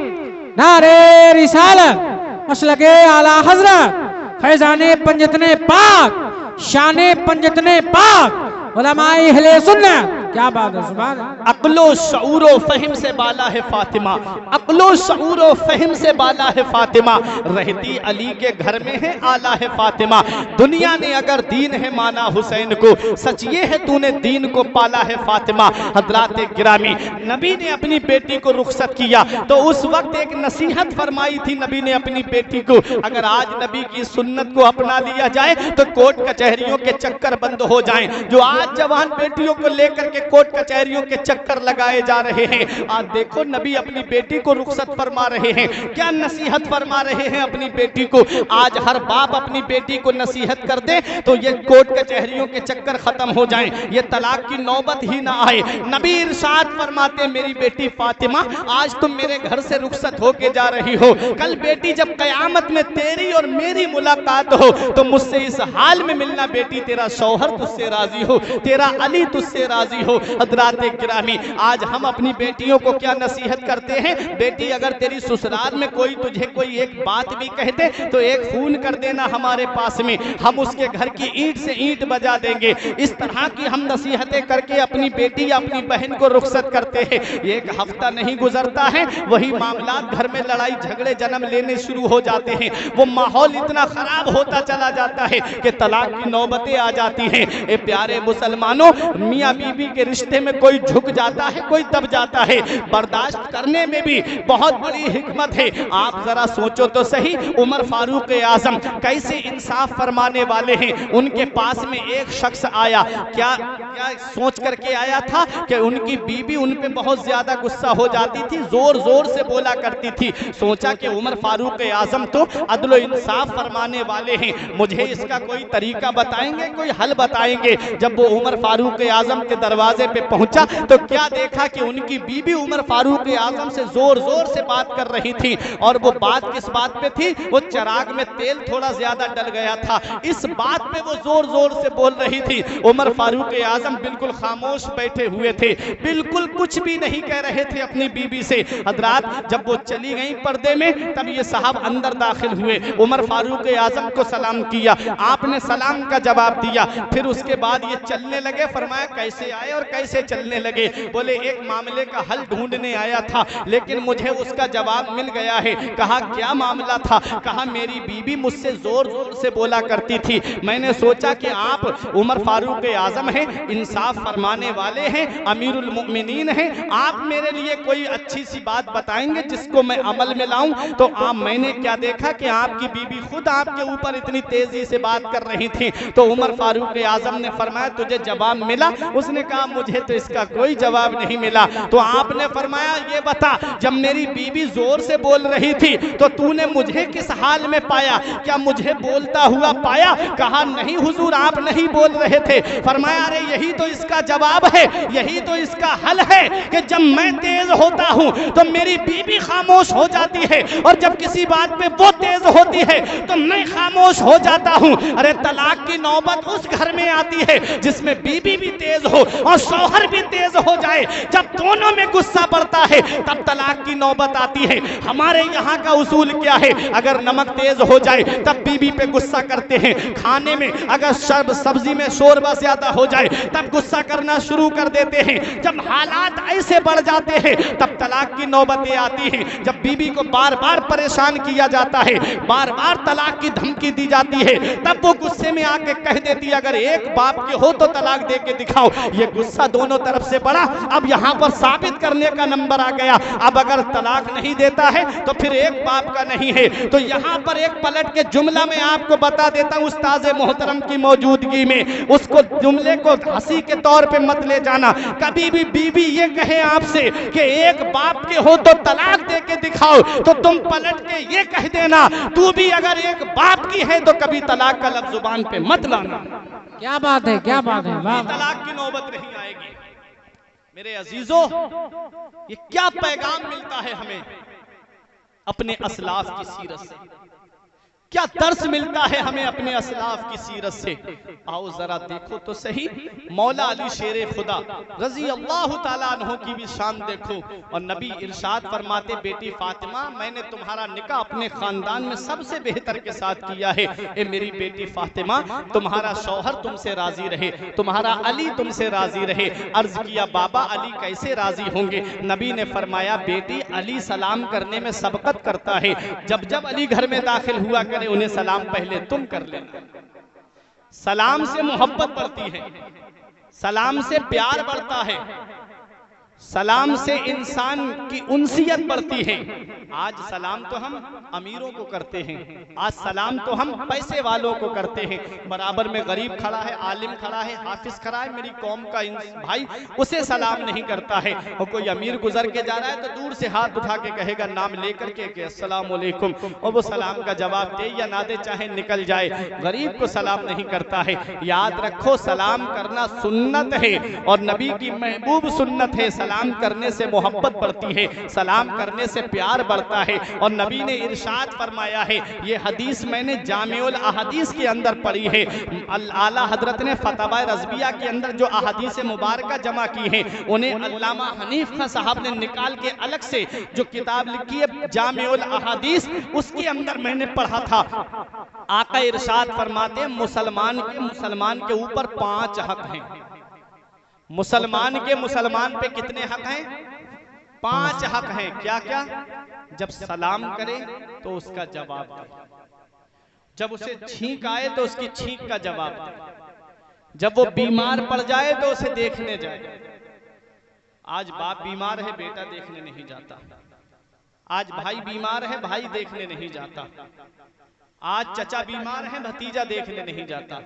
नारे रिसालत, मसलके आला हजरत, फैजाने पंजतने पाक, शाने पंजतने पाक, उलमाए अहले सुन्नत। क्या बात है, सुभान अल्लाह। अक्लो शऊरो फहिम से बाला है फातिमा, अक्लो शऊरो फहिम से बाला है फातिमा, रहती अली के घर में है आला है फातिमा। दुनिया ने अगर दीन है माना हुसैन को, सच ये है तूने दीन को पाला है फातिमा। हजरात गिरामी, नबी ने अपनी बेटी को रुखसत किया तो उस वक्त एक नसीहत फरमाई थी नबी ने अपनी बेटी को। अगर आज नबी की सुन्नत को अपना लिया जाए तो कोर्ट कचहरियों के चक्कर बंद हो जाएं। जो आज जवान बेटियों को लेकर के कोर्ट कचहरियों के चक्कर लगाए जा रहे हैं, आज देखो नबी अपनी बेटी को रुखसत फरमा रहे हैं, क्या नसीहत फरमा रहे हैं अपनी बेटी को। आज हर बाप अपनी बेटी को नसीहत कर दे तो ये कोर्ट कचहरियों के चक्कर खत्म हो जाएं, ये तलाक की नौबत ही ना आए। नबी इरशाद फरमाते, मेरी बेटी फातिमा, आज तुम मेरे घर से रुखसत होके जा रही हो, कल बेटी जब कयामत में तेरी और मेरी मुलाकात हो तो मुझसे इस हाल में मिलना, बेटी तेरा शौहर तुझसे राजी हो, तेरा अली तुझसे राजी हो। हजरात गिरामी, आज हम अपनी बेटियों को क्या नसीहत करते हैं, बेटी अगर तेरी ससुराल में कोई तुझे कोई एक बात भी कहते तो एक फोन कर देना हमारे पास में, हम उसके घर की ईंट से ईंट बजा देंगे। इस तरह की हम नसीहतें करके अपनी बेटी या अपनी बहन को रुखसत करते हैं। एक हफ्ता नहीं गुजरता है वही मामला घर में लड़ाई झगड़े जन्म लेने शुरू हो जाते हैं। वो माहौल इतना खराब होता चला जाता है कि तलाक की नौबतें आ जाती हैं। ए प्यारे मुसलमानों, मियाँ बीबी के के रिश्ते में कोई झुक जाता है, कोई दब जाता है। बर्दाश्त करने में भी बहुत बड़ी हिकमत है। आप जरा सोचो तो सही, उमर फारूक आजम कैसे इंसाफ फरमाने वाले हैं। उनके पास में एक शख्स आया, क्या सोच करके आया था कि उनकी बीबी उन पे बहुत ज्यादा गुस्सा हो जाती थी, जोर जोर से बोला करती थी। सोचा कि उमर फारूक आजम तो अदल इंसाफ फरमाने वाले हैं, मुझे इसका कोई तरीका बताएंगे, कोई हल बताएंगे। जब वो उमर फारूक आजम के दरवाजे पे पहुंचा तो क्या देखा कि उनकी बीबी उमर फारूक आजम से जोर जोर से बात कर रही थी। और वो बात किस बात पे थी? वो चिराग में तेल थोड़ा ज्यादा डल गया था, इस बात पे वो जोर जोर से बोल रही थी। उमर फारूक आजम बिल्कुल खामोश बैठे हुए थे, बिल्कुल कुछ भी नहीं कह रहे थे अपनी बीबी से। हजरात जब वो चली गई पर्दे में, तब ये साहब अंदर दाखिल हुए, उमर फारूक आजम को सलाम किया, आपने सलाम का जवाब दिया। फिर उसके बाद ये चलने लगे। फरमाया कैसे आए और कैसे चलने लगे? बोले एक मामले का हल ढूंढने आया था, लेकिन मुझे उसका जवाब मिल गया है। कहा क्या मामला था? कहा मेरी बीबी मुझसे जोर जोर से बोला करती थी, मैंने सोचा कि आप उमर फारूक आजम हैं, इंसाफ फरमाने वाले हैं, अमीरुल मोमिनीन हैं, आप मेरे लिए कोई अच्छी सी बात बताएंगे जिसको मैं अमल में लाऊं। तो मैंने क्या देखा कि आपकी बीबी खुद आपके ऊपर इतनी तेजी से बात कर रही थी। तो उमर फारूक आजम ने फरमाया तुझे जवाब मिला? उसने कहा मुझे तो इसका कोई जवाब नहीं मिला। तो आपने फरमाया ये बता, जब मेरी बीबी जोर से बोल रही थी तो तूने मुझे किस हाल में पाया? क्या मुझे बोलता हुआ पाया? कहा नहीं हुजूर, आप नहीं बोल रहे थे। फरमाया अरे यही तो इसका जवाब है, यही तो इसका हल है कि जब मैं तेज होता हूं तो मेरी बीबी खामोश हो जाती है, और जब किसी बात पे वो तेज होती है तो मैं खामोश हो जाता हूं। अरे तलाक की नौबत उस घर में आती है जिसमें बीबी भी तेज हो और शौहर भी तेज हो जाए। जब दोनों में गुस्सा बढ़ता है तब तलाक की नौबत आती है। हमारे यहाँ का उसूल क्या है? अगर नमक तेज हो जाए तब बीबी पे गुस्सा करते हैं, खाने में अगर सब्जी में शोरबा ज्यादा हो जाए तब गुस्सा करना शुरू कर देते हैं। जब हालात ऐसे बढ़ जाते हैं तब तलाक की नौबतें आती हैं। जब बीबी को बार बार परेशान किया जाता है, बार बार तलाक की धमकी दी जाती है, तब वो गुस्से में आके कह देती है अगर एक बाप के हो तो तलाक दे के दिखाओ। ये गुस्सा दोनों तरफ से बढ़ा, अब यहाँ पर साबित करने का नंबर आ गया। अब अगर तलाक नहीं देता है तो फिर एक बाप का नहीं है। तो यहाँ पर एक पलट के जुमला में आपको बता देता हूँ उस्ताद मोहतरम की मौजूदगी में, उसको जुमले को हंसी के तौर पे मत ले जाना। कभी भी बीबी ये कहे आपसे कि एक बाप के हो तो तलाक दे के दिखाओ, तो तुम पलट के ये कह देना तू भी अगर एक बाप की है तो कभी तलाक का लफ्ज जुबान पे मत लाना। क्या बात है, क्या बात है, वाह। तलाक की नौबत नहीं आएगी। मेरे अजीजों, ये क्या पैगाम मिलता है हमें अपने असलाफ की सीरत से? क्या दर्स मिलता है हमें अपने असलाफ की सीरत से? आओ जरा देखो तो सही। मौला अली शेरे खुदा रजी अल्लाह ताला अन्हु की भी शान देखो। और नबी इरशाद फरमाते बेटी फातिमा, मैंने तुम्हारा निकाह अपने खानदान में सबसे बेहतर के साथ किया है। ए मेरी बेटी फातिमा, तुम्हारा शौहर तुमसे राजी रहे, तुम्हारा अली तुमसे राजी रहे। अर्ज किया बाबा अली कैसे राजी होंगे? नबी ने फरमाया बेटी अली सलाम करने में सबकत करता है, जब जब अली घर में दाखिल हुआ करे उन्हें सलाम पहले तुम कर लेना। सलाम से मोहब्बत बढ़ती है, सलाम से प्यार बढ़ता है, सलाम से इंसान की उनसियत बढ़ती है। आज सलाम तो हम अमीरों को करते हैं, आज सलाम तो हम पैसे वालों को करते हैं। बराबर में गरीब खड़ा है, आलिम खड़ा है, हाफिज खड़ा है, मेरी कौम का भाई, उसे सलाम नहीं करता है। और कोई अमीर गुजर के जा रहा है तो दूर से हाथ उठा के कहेगा नाम लेकर के अस्सलाम वालेकुम, और वो सलाम का जवाब दे या ना दे चाहे निकल जाए, गरीब को सलाम नहीं करता है। याद रखो सलाम करना सुन्नत है और नबी की महबूब सुन्नत है। सलाम करने से मोहब्बत बढ़ती है, सलाम करने से प्यार बढ़ता है। और नबी ने इरशाद फरमाया है, ये हदीस मैंने जामिउल अहदीस के अंदर पढ़ी है। आला हजरत ने फतवा रज़विया के अंदर जो अहदीस मुबारका जमा की हैं, उन्हें अल्लामा हनीफ खां साहब ने निकाल के अलग से जो किताब लिखी है जामिउल अहदीस, उसके अंदर मैंने पढ़ा था। आका इरशाद फरमाते मुसलमान के ऊपर 5 हक हैं। मुसलमान पे कितने हक हैं? 5 हक हैं। क्या क्या? जब सलाम करे तो उसका जवाब दे, जब उसे छींक आए तो उसकी छींक का जवाब दे, जब वो बीमार पड़ जाए तो उसे देखने जाए, आज बाप बीमार है, बेटा देखने नहीं जाता। आज भाई बीमार है, भाई देखने नहीं जाता। आज चचा बीमार है, भतीजा देखने नहीं जाता।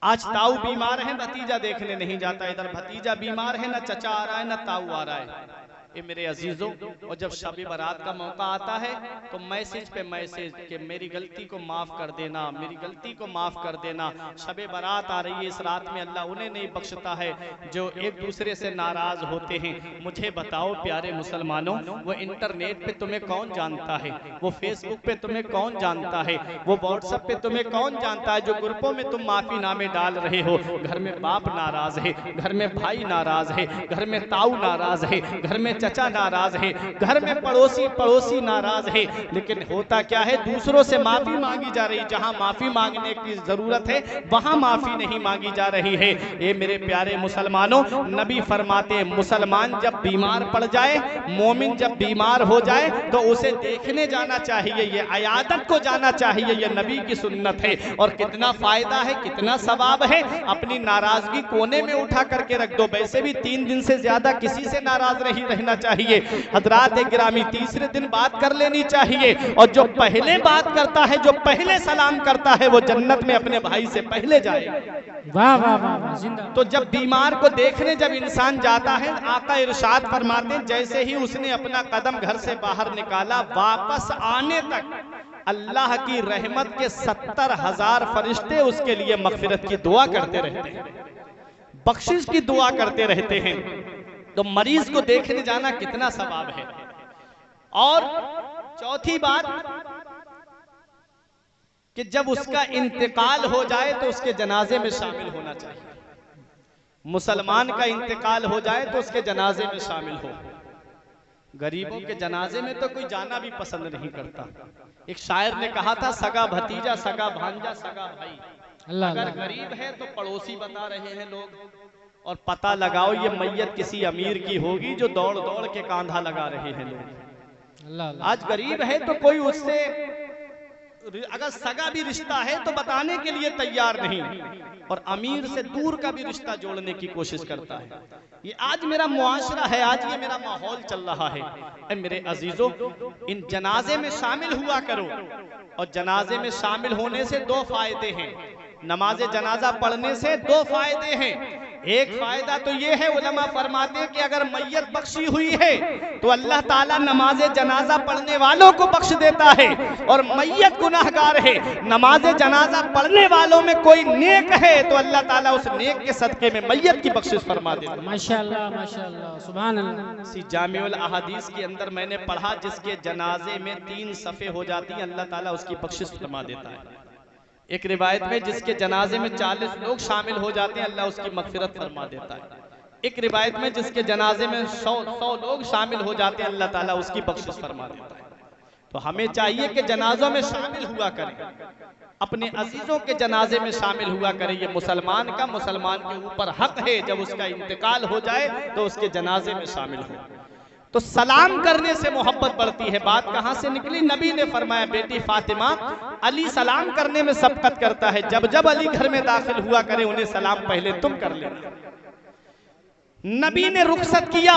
आज ताऊ बीमार है, भतीजा देखने नहीं जाता। इधर भतीजा बीमार है, न चचा आ रहा है, न ताऊ आ रहा है। ये मेरे अजीजों, और जब शब बारात का मौका आता है तो मैसेज पे मैसेज कि मेरी गलती को माफ कर देना, मेरी गलती को माफ कर देना। शब बारात आ रही है, इस रात में अल्लाह उन्हें नहीं बख्शता है जो एक दूसरे से नाराज होते हैं। मुझे बताओ प्यारे मुसलमानों, वो इंटरनेट पे तुम्हें कौन जानता है? वो फेसबुक पे तुम्हें कौन जानता है? वो व्हाट्सएप पे तुम्हें कौन जानता है? जो ग्रुपों में तुम माफी नामे डाल रहे हो, घर में बाप नाराज है, घर में भाई नाराज है, घर में ताऊ नाराज है, घर में चचा नाराज है, घर में पड़ोसी नाराज है। लेकिन होता क्या है, दूसरों से माफी मांगी जा रही, जहां माफी मांगने की जरूरत है वहां माफी नहीं मांगी जा रही है। ये मेरे प्यारे मुसलमानों, नबी फरमाते मुसलमान जब बीमार पड़ जाए, मोमिन जब बीमार हो जाए तो उसे देखने जाना चाहिए, ये अयादत को जाना चाहिए, ये नबी की सुन्नत है। और कितना फायदा है, कितना सवाब है। अपनी नाराजगी कोने में उठा करके रख दो। वैसे भी 3 दिन से ज्यादा किसी से नाराज नहीं रहना चाहिए। हजरात गिरामी, तीसरे दिन बात कर लेनी चाहिए। और जो पहले बात करता है, जो पहले सलाम करता है, वो जन्नत में अपने भाई से पहले जाए। वाह वाह वाह, जिंदा। तो जब बीमार को देखने जब इंसान जाता है, आका इरशाद फरमाते जैसे ही उसने अपना कदम घर से बाहर निकाला, वापस आने तक अल्लाह की रहमत के 70,000 फरिश्ते उसके लिए मगफिरत की दुआ करते रहते हैं, बख्शिश की दुआ करते रहते हैं। तो मरीज को देखने जाना कितना सवाब है। और चौथी बात कि जब उसका इंतकाल हो जाए तो उसके जनाजे में शामिल होना चाहिए। मुसलमान का इंतकाल हो जाए तो उसके जनाजे में शामिल हो। गरीबों के जनाजे में तो कोई जाना भी पसंद नहीं करता। एक शायर ने कहा था, सगा भतीजा, सगा भांजा, सगा भाई। अगर गरीब है तो पड़ोसी बता रहे हैं लोग, और पता लगाओ ये मैयत किसी अमीर की होगी जो दौड़ दौड़ के कांधा लगा रहे हैं लोग। आज गरीब है तो कोई उससे, अगर सगा भी रिश्ता है तो बताने के लिए तैयार नहीं, और अमीर से दूर का भी रिश्ता जोड़ने की कोशिश करता है। ये आज मेरा मुआशरा है, आज ये मेरा माहौल चल रहा है। ऐ मेरे अजीजों, इन जनाजे में शामिल हुआ करो। और जनाजे में शामिल होने से 2 फायदे हैं। नमाज जनाजा पढ़ने से 2 फायदे हैं। एक फायदा तो ये है, उलमा फरमाते हैं कि अगर मैयत बख्शी हुई है तो अल्लाह ताला नमाज जनाजा पढ़ने वालों को बख्श देता है। और मैयत गुनाहगार है, नमाज जनाजा पढ़ने वालों में कोई नेक है तो अल्लाह ताला उस नेक के सदके में मैयत की बख्शिश फरमा देता है। माशाअल्लाह माशाअल्लाह, सुभान अल्लाह। सी जामिउल अहादीस के अंदर मैंने पढ़ा, जिसके जनाजे में 3 सफ़े हो जाती हैं, अल्लाह ताला उसकी बख्शिश फरमा देता है। एक रिवायत में जिसके जनाजे में 40 लोग शामिल हो जाते हैं, अल्लाह उसकी मगफिरत फरमा देता है। एक रिवायत में जिसके जनाजे में 100 लोग शामिल हो जाते हैं, अल्लाह ताला उसकी बख्शिश फरमा देता है। तो हमें चाहिए कि जनाजों में शामिल हुआ करें, अपने अजीजों के जनाजे में शामिल हुआ करें। ये मुसलमान के ऊपर हक है, जब उसका इंतकाल हो जाए तो उसके जनाजे में शामिल हो। तो सलाम करने से मोहब्बत बढ़ती है। बात कहां से निकली? नबी ने फरमाया, बेटी फातिमा, अली सलाम करने में सबकत करता है। जब जब अली घर में दाखिल हुआ करे, उन्हें सलाम पहले तुम कर लेना। नबी ने रुखसत किया।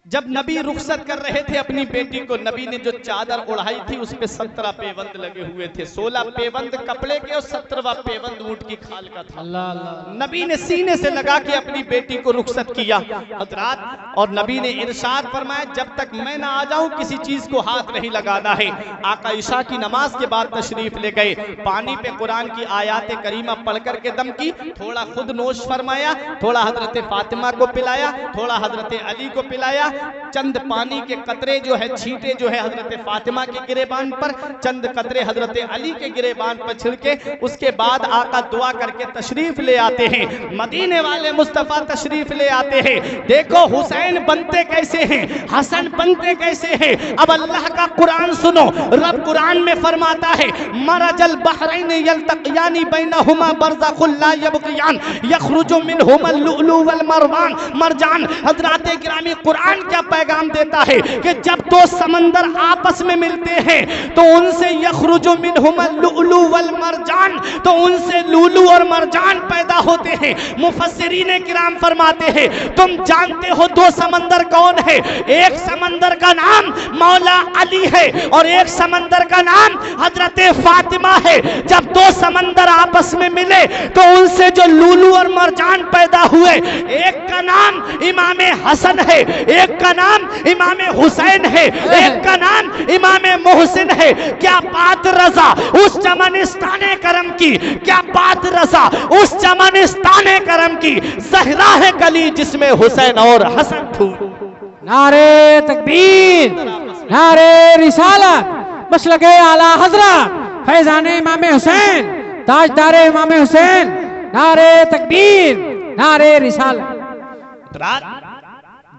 जब नबी रुखसत कर रहे थे अपनी बेटी को, नबी ने जो चादर उड़ाई थी उस पे 17 पेबंद लगे हुए थे। 16 पेबंद कपड़े के और 17वां पेबंद ऊंट की खाल का था। अल्लाह अल्लाह। नबी ने सीने से लगा के अपनी बेटी को रुखसत किया हजरात। और नबी ने इरशाद फरमाया, जब तक मैं ना आ जाऊं किसी चीज को हाथ नहीं लगाना है। आका इशा की नमाज के बाद तशरीफ ले गए, पानी पे कुरान की आयात करीमा पढ़ करके दम की, थोड़ा खुद नोश फरमाया, थोड़ा हजरत फातिमा को पिलाया, थोड़ा हजरत अली को पिलाया। चंद पानी के कतरे जो है, छींटे जो है हजरत फातिमा के गिरेबान पर, चंद कतरे हजरत अली के गिरेबान पर छिड़के। उसके बाद आका दुआ करके तशरीफ ले आते हैं। मदीने वाले मुस्तफा तशरीफ ले आते हैं। देखो हुसैन बनते कैसे हैं, हसन बनते कैसे हैं। अब अल्लाह का कुरान सुनो। रब कुरान में फरमाता है, मरजल बहरैन यल्तक़ियानी बैनहुमा बरज़ख़ुन ला यबग़ियान यख़रुजु मिनहुमा लुलु वल मरजान। हज़रात गिरामी, कुरान क्या पैगाम देता है कि जब दो समंदर आपस में मिलते हैं तो उनसे यखरुजु मिनहुमल लुअलु वल मरजान, तो उनसे लूलू और मरजान पैदा होते हैं। मुफस्सिरीन किराम फरमाते हैं तुम जानते हो दो समंदर कौन है? एक समंदर का नाम मौला अली है और एक समंदर का नाम हजरत फातिमा है। जब दो समंदर आपस में मिले तो उनसे जो लूलू और मरजान पैदा हुए, एक का नाम इमाम हसन है, एक का नाम इमाम हुसैन है, एक का नाम इमाम मोहसिन है। क्या बात रजा उस चमनिस्ताने करम की, क्या बात रजा उस चमनिस्ताने करम की। ज़हरा है कली जिसमें हुसैन और हसन फूल। नारे तकबीर, नारे रिसालत, मसलके आला हजरत फैजाने इमाम हुसैन, ताजदारे इमाम हुसैन। नारे तकबीर, नारे रिसालत।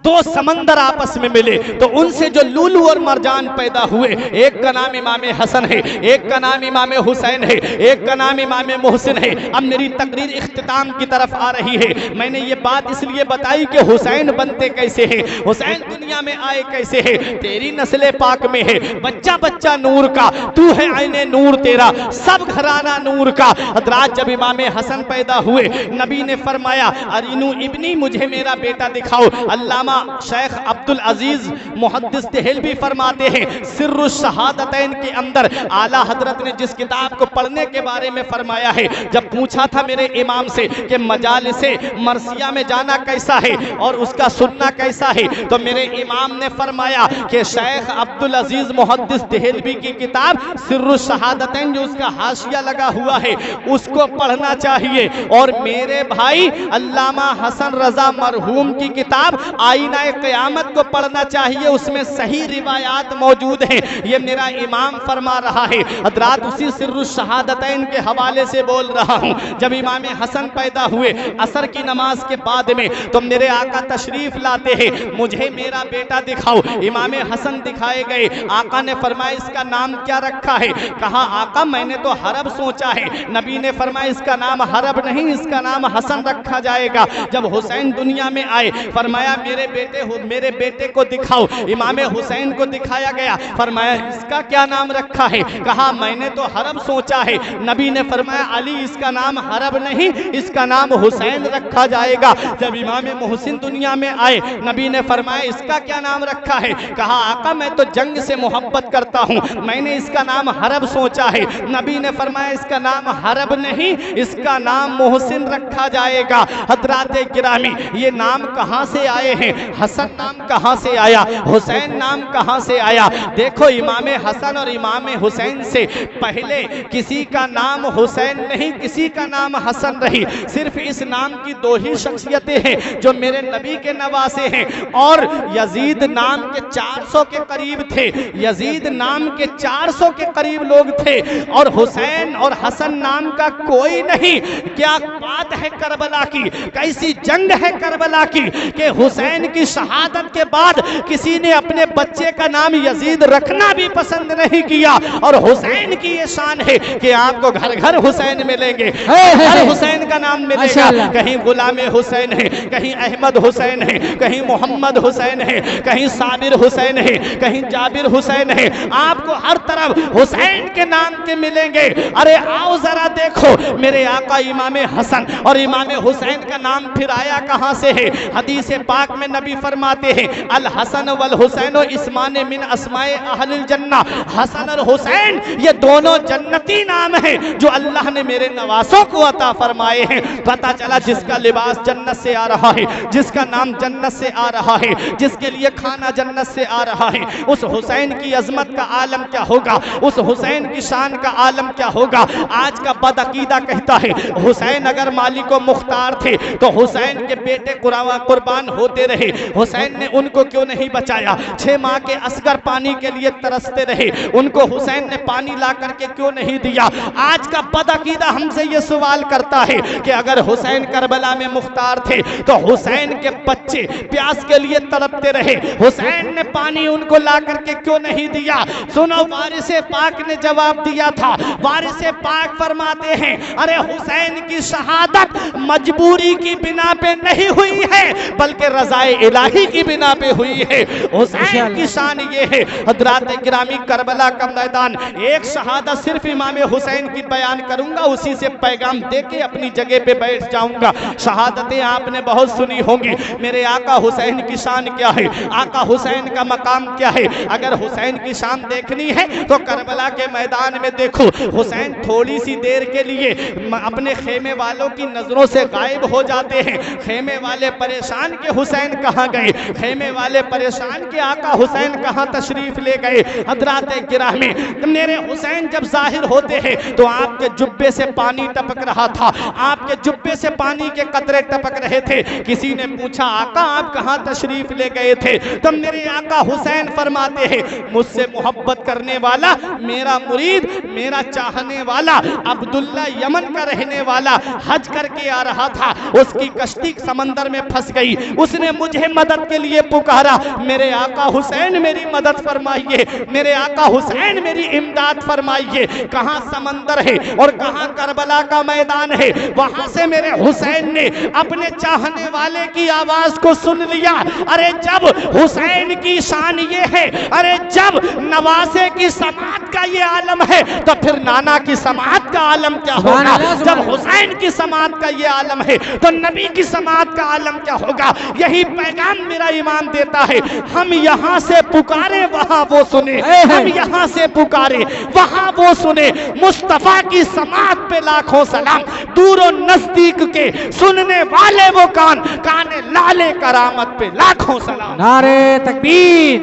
दो समंदर आपस में मिले तो उनसे जो लूलू और मरजान पैदा हुए, एक का नाम इमाम हसन है, एक का नाम इमाम हुसैन है, एक का नाम इमाम मोहसिन है। अब मेरी तकरीर इख्तिताम की तरफ आ रही है। मैंने ये बात इसलिए बताई कि हुसैन बनते कैसे हैं, हुसैन दुनिया में आए कैसे हैं। तेरी नस्ल पाक में है, बच्चा बच्चा नूर का, तू है आईने नूर तेरा, सब घराना नूर का। हजरात जब इमाम हसन पैदा हुए, नबी ने फरमाया अरीनू इब्नी, मुझे मेरा बेटा दिखाओ। अल्लामा शेख अब्दुल अजीज मुहद्दिस देहलवी फरमाते हैं सिर्रुश शहादतैन के अंदर आला हजरत ने जिस किताब को पढ़ने के बारे में फरमाया है, जब पूछा था मेरे इमाम से कि मजालिसे मरसिया में जाना कैसा है और उसका सुनना कैसा है, तो मेरे इमाम ने फरमाया कि शेख अब्दुल अजीज मुहद्दिस देहलवी की किताब सिर्रुश शहादतैन, जो उसका हाशिया लगा हुआ है, उसको पढ़ना चाहिए। और मेरे भाई अल्लामा हसन रजा मरहूम की किताब आईना क़यामत को पढ़ना चाहिए, उसमें सही रिवायात मौजूद हैं। ये मेरा इमाम फरमा रहा है। हज़रात उसी सिर्रुश शहादतैन के हवाले से बोल रहा हूँ। जब इमाम हसन पैदा हुए असर की नमाज के बाद में, तो मेरे आका तशरीफ लाते हैं, मुझे मेरा बेटा दिखाओ। इमाम हसन दिखाए गए। आका ने फरमाया इसका नाम क्या रखा है? कहा आका मैंने तो हरब सोचा है। नबी ने फरमाया इसका नाम हरब नहीं, इसका नाम हसन रखा जाएगा। जब हुसैन दुनिया में आए, फरमाया मेरे बेटे को दिखाओ। इमाम हुसैन को दिखाया गया, फरमाया इसका क्या नाम रखा है? कहा मैंने तो हरब सोचा है। नबी ने फरमाया अली इसका नाम हरब नहीं, इसका नाम हुसैन रखा जाएगा। जब इमाम मोहसिन दुनिया में आए, नबी ने फरमाया इसका क्या नाम रखा है? कहा आका मैं तो जंग से मोहब्बत करता हूँ, मैंने इसका नाम हरब सोचा है। नबी ने फरमाया इसका नाम हरब नहीं, इसका नाम मोहसिन रखा जाएगा। हजरात गिरामी, ये नाम कहाँ से आए हैं? हसन नाम कहां से आया? हुसैन नाम कहां से आया? देखो इमाम हसन और इमाम हुसैन से पहले किसी का नाम हुसैन नहीं, किसी का नाम हसन रही। सिर्फ इस नाम की दो ही शख्सियतें हैं जो मेरे नबी के नवासे हैं। और यजीद नाम के 400 के करीब थे, यजीद नाम के 400 के करीब लोग थे, और हुसैन और हसन नाम का कोई नहीं। क्या बात है करबला की, कैसी जंग है करबला की कि हुसैन की शहादत के बाद किसी ने अपने बच्चे का नाम यजीद रखना भी पसंद नहीं किया। और हुसैन की ये शान है कि आपको घर घर हुसैन मिलेंगे, हर हुसैन का नाम मिलेगा। कहीं गुलाम हुसैन है, कहीं अहमद हुसैन है, कहीं मोहम्मद हुसैन है, कहीं साबिर हुसैन है, कहीं जाबिर हुसैन है। आपको हर तरफ हुसैन के नाम के मिलेंगे। अरे आओ जरा देखो, मेरे आका इमाम हसन और इमाम हुसैन का नाम फिर आया कहां से है? हदीस पाक में नबी फरमाते हैं अल हसन वल हुसैन इस्मान मिन अस्माए अहलिल जन्ना। हसन और हुसैन ये दोनों जन्नती नाम हैं जो अल्लाह ने मेरे नवासों को अता फरमाए हैं। पता चला जिसका लिबास जन्नत से आ रहा है, जिसका नाम जन्नत से आ रहा है, जिसके लिए खाना जन्नत से आ रहा है, उस हुसैन की अजमत का आलम क्या होगा, उस हुसैन की शान का आलम क्या होगा। आज का बदअकीदा कहता है हुसैन अगर मालिक व मुख्तार थे तो हुसैन के बेटे कुर्बान होते रहे, हुसैन ने उनको क्यों नहीं बचाया? 6 माह के असगर पानी के लिए तरसते रहे, उनको हुसैन ने पानी ला करके क्यों नहीं दिया? आज का बदअकीदा हमसे ये सवाल करता है कि अगर हुसैन करबला में मुख्तार थे तो हुसैन के बच्चे प्यास के लिए तड़पते रहे, हुसैन ने पानी उनको ला करके क्यों नहीं दिया? सुनो, वारिसे पाक ने जवाब दिया था। वारिसे पाक फरमाते हैं अरे हुसैन की शहादत मजबूरी की बिना पे नहीं हुई है, बल्कि रज़ाए इलाही की बिना पे हुई है। हुसैन की शान ये है। हजरात गिरामी, करबला का मैदान, एक शहादत सिर्फ इमाम हुसैन की बयान करूंगा, उसी से पैगाम दे के अपनी जगह पे बैठ जाऊंगा। शहादतें आपने बहुत सुनी होंगी। मेरे आका हुसैन की शान क्या है, आका हुसैन का मकाम क्या है। अगर हुसैन की शान देखनी है तो करबला के मैदान में देखो। हुसैन थोड़ी सी देर के लिए अपने खेमे वालों की नजरों से गायब हो जाते हैं। खेमे वाले परेशान के हुसैन कहाँ गए, खेमे वाले परेशान के आका हुसैन कहाँ तशरीफ ले गए। हजरात गिरामी, मेरे हुसैन जब जाहिर होते हैं तो आपके जुब्बे से पानी टपक रहा था, आपके जुब्बे से पानी के कतरे टपक रहे थे। किसी ने पूछा आका आप कहाँ तशरीफ ले गए थे, तो मेरे आका हुसैन फरमाते हैं मुझसे मोहब्बत करने वाला, मेरा मुरीद, मेरा चाहने वाला, अब्दुल्ला यमन का रहने वाला हज करके आ रहा था, उसकी कश्ती समंदर में फंस गई, उसने मुझे मदद के लिए पुकारा। मेरे आका हुसैन मेरी मदद फरमाइए, मेरे आका हुसैन मेरी इमदाद फरमाइए। कहाँ समंदर है और कहाँ करबला का मैदान है, वहां से मेरे हुसैन ने अपने चाहने वाले की आवाज को सुन लिया। अरे जब हुसैन की शान ये है, अरे जब नवासे की समात का ये आलम है तो फिर नाना की समात का आलम क्या होगा। जब हुसैन की समात का ये आलम है तो नबी की समात का आलम क्या होगा। यही पैगाम मेरा ईमान देता है। हम यहाँ से पुकारे वहां वो सुने, हम यहाँ से पुकारे वहां वो सुने। मुस्तफा की समात पे लाखों सलाम, दूरों नजदीक के सुनने वाले वो कान, काने लाले करामत पे लाखों सलाम। नारे तकबीर,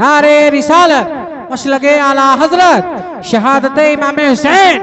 नारे रिसालत, मसलके आला हजरत, शहादत इमाम हुसैन,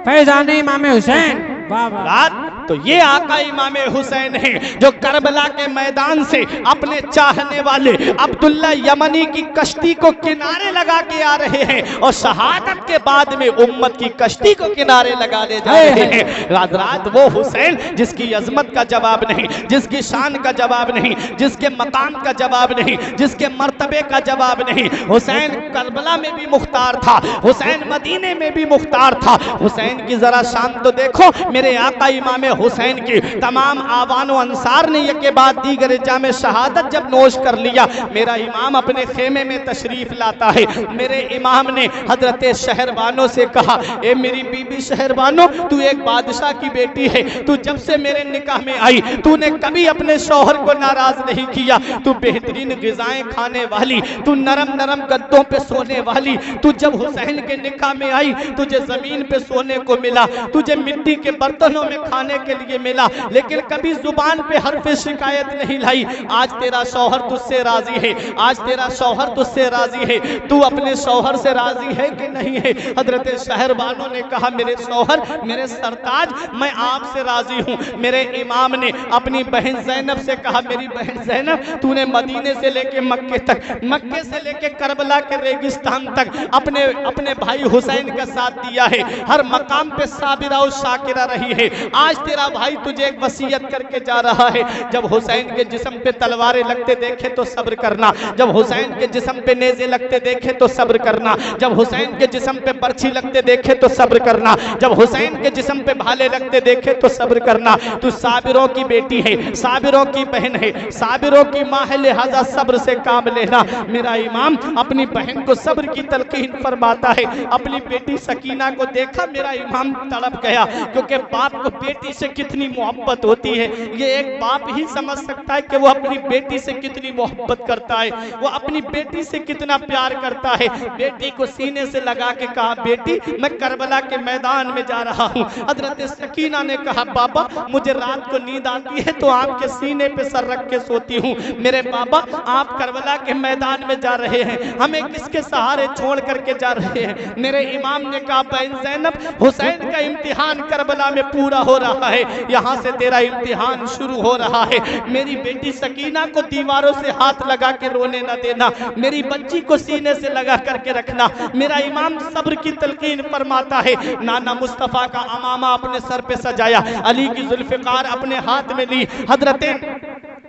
फैजान इमाम हुसैन। वाह वाह। तो ये आका इमाम हुसैन है जो करबला के मैदान से अपने चाहने वाले अब्दुल्ला यमनी की कश्ती को किनारे लगा के आ रहे हैं और शहादत के बाद में उम्मत की कश्ती को किनारे लगाने जा रहे हैं। रात वो हुसैन जिसकी अजमत का जवाब नहीं, जिसकी शान का जवाब नहीं, जिसके मकाम का जवाब नहीं, जिसके मर्तबे का जवाब नहीं। हुसैन करबला में भी मुख्तार था, हुसैन मदीने में भी मुख्तार था। हुसैन की जरा शान तो देखो। मेरे आका इमाम हुसैन की तमाम आवान व अंसार ने एक के बाद दीगर जामे शहादत जब नोश कर लिया, मेरा इमाम अपने खेमे में तशरीफ लाता है। मेरे इमाम ने हजरत शहरबानो से कहा, ए मेरी बीबी शहरबानो, तू एक बादशाह की बेटी है, तू जब से मेरे निकाह में आई तूने कभी अपने शौहर को नाराज नहीं किया। तू बेहतरीन ग़िज़ाएं खाने वाली, तू नरम नरम गद्दों पे सोने वाली, तू जब हुसैन के निकाह में आई तुझे जमीन पे सोने को मिला, तुझे मिट्टी के बर्तनों में खाने के लिए मिला, लेकिन कभी जुबान पे हर्फ शिकायत नहीं लाई। आज तेरा शौहर तुझसे राजी है, आज तेरा शौहर तुझसे राजी है, तू अपने शौहर से राजी है कि नहीं है। हजरत शहरबानो ने कहा, मेरे शौहर, मेरे सरताज, मैं आपसे राजी हूँ। मेरे इमाम ने अपनी बहन ज़ैनब से कहा, मेरी बहन ज़ैनब, तूने मदीने से लेके मक्के तक, मक्के से लेके करबला के रेगिस्तान तक अपने भाई हुसैन का साथ दिया है, हर मकाम पे साबिरा और शाकिरा रही है। आज तेरा भाई तुझे एक वसीयत करके जा रहा है, जब हुसैन के जिस्म पे तलवारें लगते देखे तो सब्र करना, जब हुसैन के जिस्म पे नेज़े लगते देखे तो सब्र करना, जब हुसैन के जिस्म पे बर्छी लगते देखे तो सब्र करना, जब हुसैन के जिस्म पे भाले लगते देखे तो सब्र करना। तू साबिरों की बेटी है, साबिरों की बहन है, साबिरों की माँ है, लिहाजा सब्र से काम लेना। मेरा इमाम अपनी बहन को सब्र की तलकीन फरमाता है। अपनी बेटी सकीना को देखा मेरा इमाम तड़प गया, क्योंकि बाप को बेटी से कितनी मोहब्बत होती है ये एक बाप ही समझ सकता है कि वो अपनी बेटी से कितनी मोहब्बत करता है, वो अपनी बेटी से कितना प्यार करता है। बेटी को सीने से लगा के कहा, बेटी मैं करबला के मैदान में जा रहा हूँ। हजरत सकीना ने कहा, बाबा मुझे रात को नींद आती है तो आपके सीने पे सर रख के सोती हूँ। मेरे बाबा आप करबला के मैदान में जा रहे हैं, हमें किसके सहारे छोड़ करके जा रहे हैं। मेरे इमाम ने कहा, बहन ज़ैनब, हुसैन का इम्तिहान करबला में पूरा हो रहा है, यहाँ से तेरा इम्तिहान शुरू हो रहा है। मेरी बेटी सकीना को दीवारों से हाथ लगा के रोने न देना, मेरी बच्ची को सीने से लगा करके रखना। मेरा इमाम सब्र की तलकीन फरमाता है। नाना मुस्तफ़ा का अमामा अपने सर पे सजाया, अली की जुल्फ़िकार अपने हाथ में ली, हजरत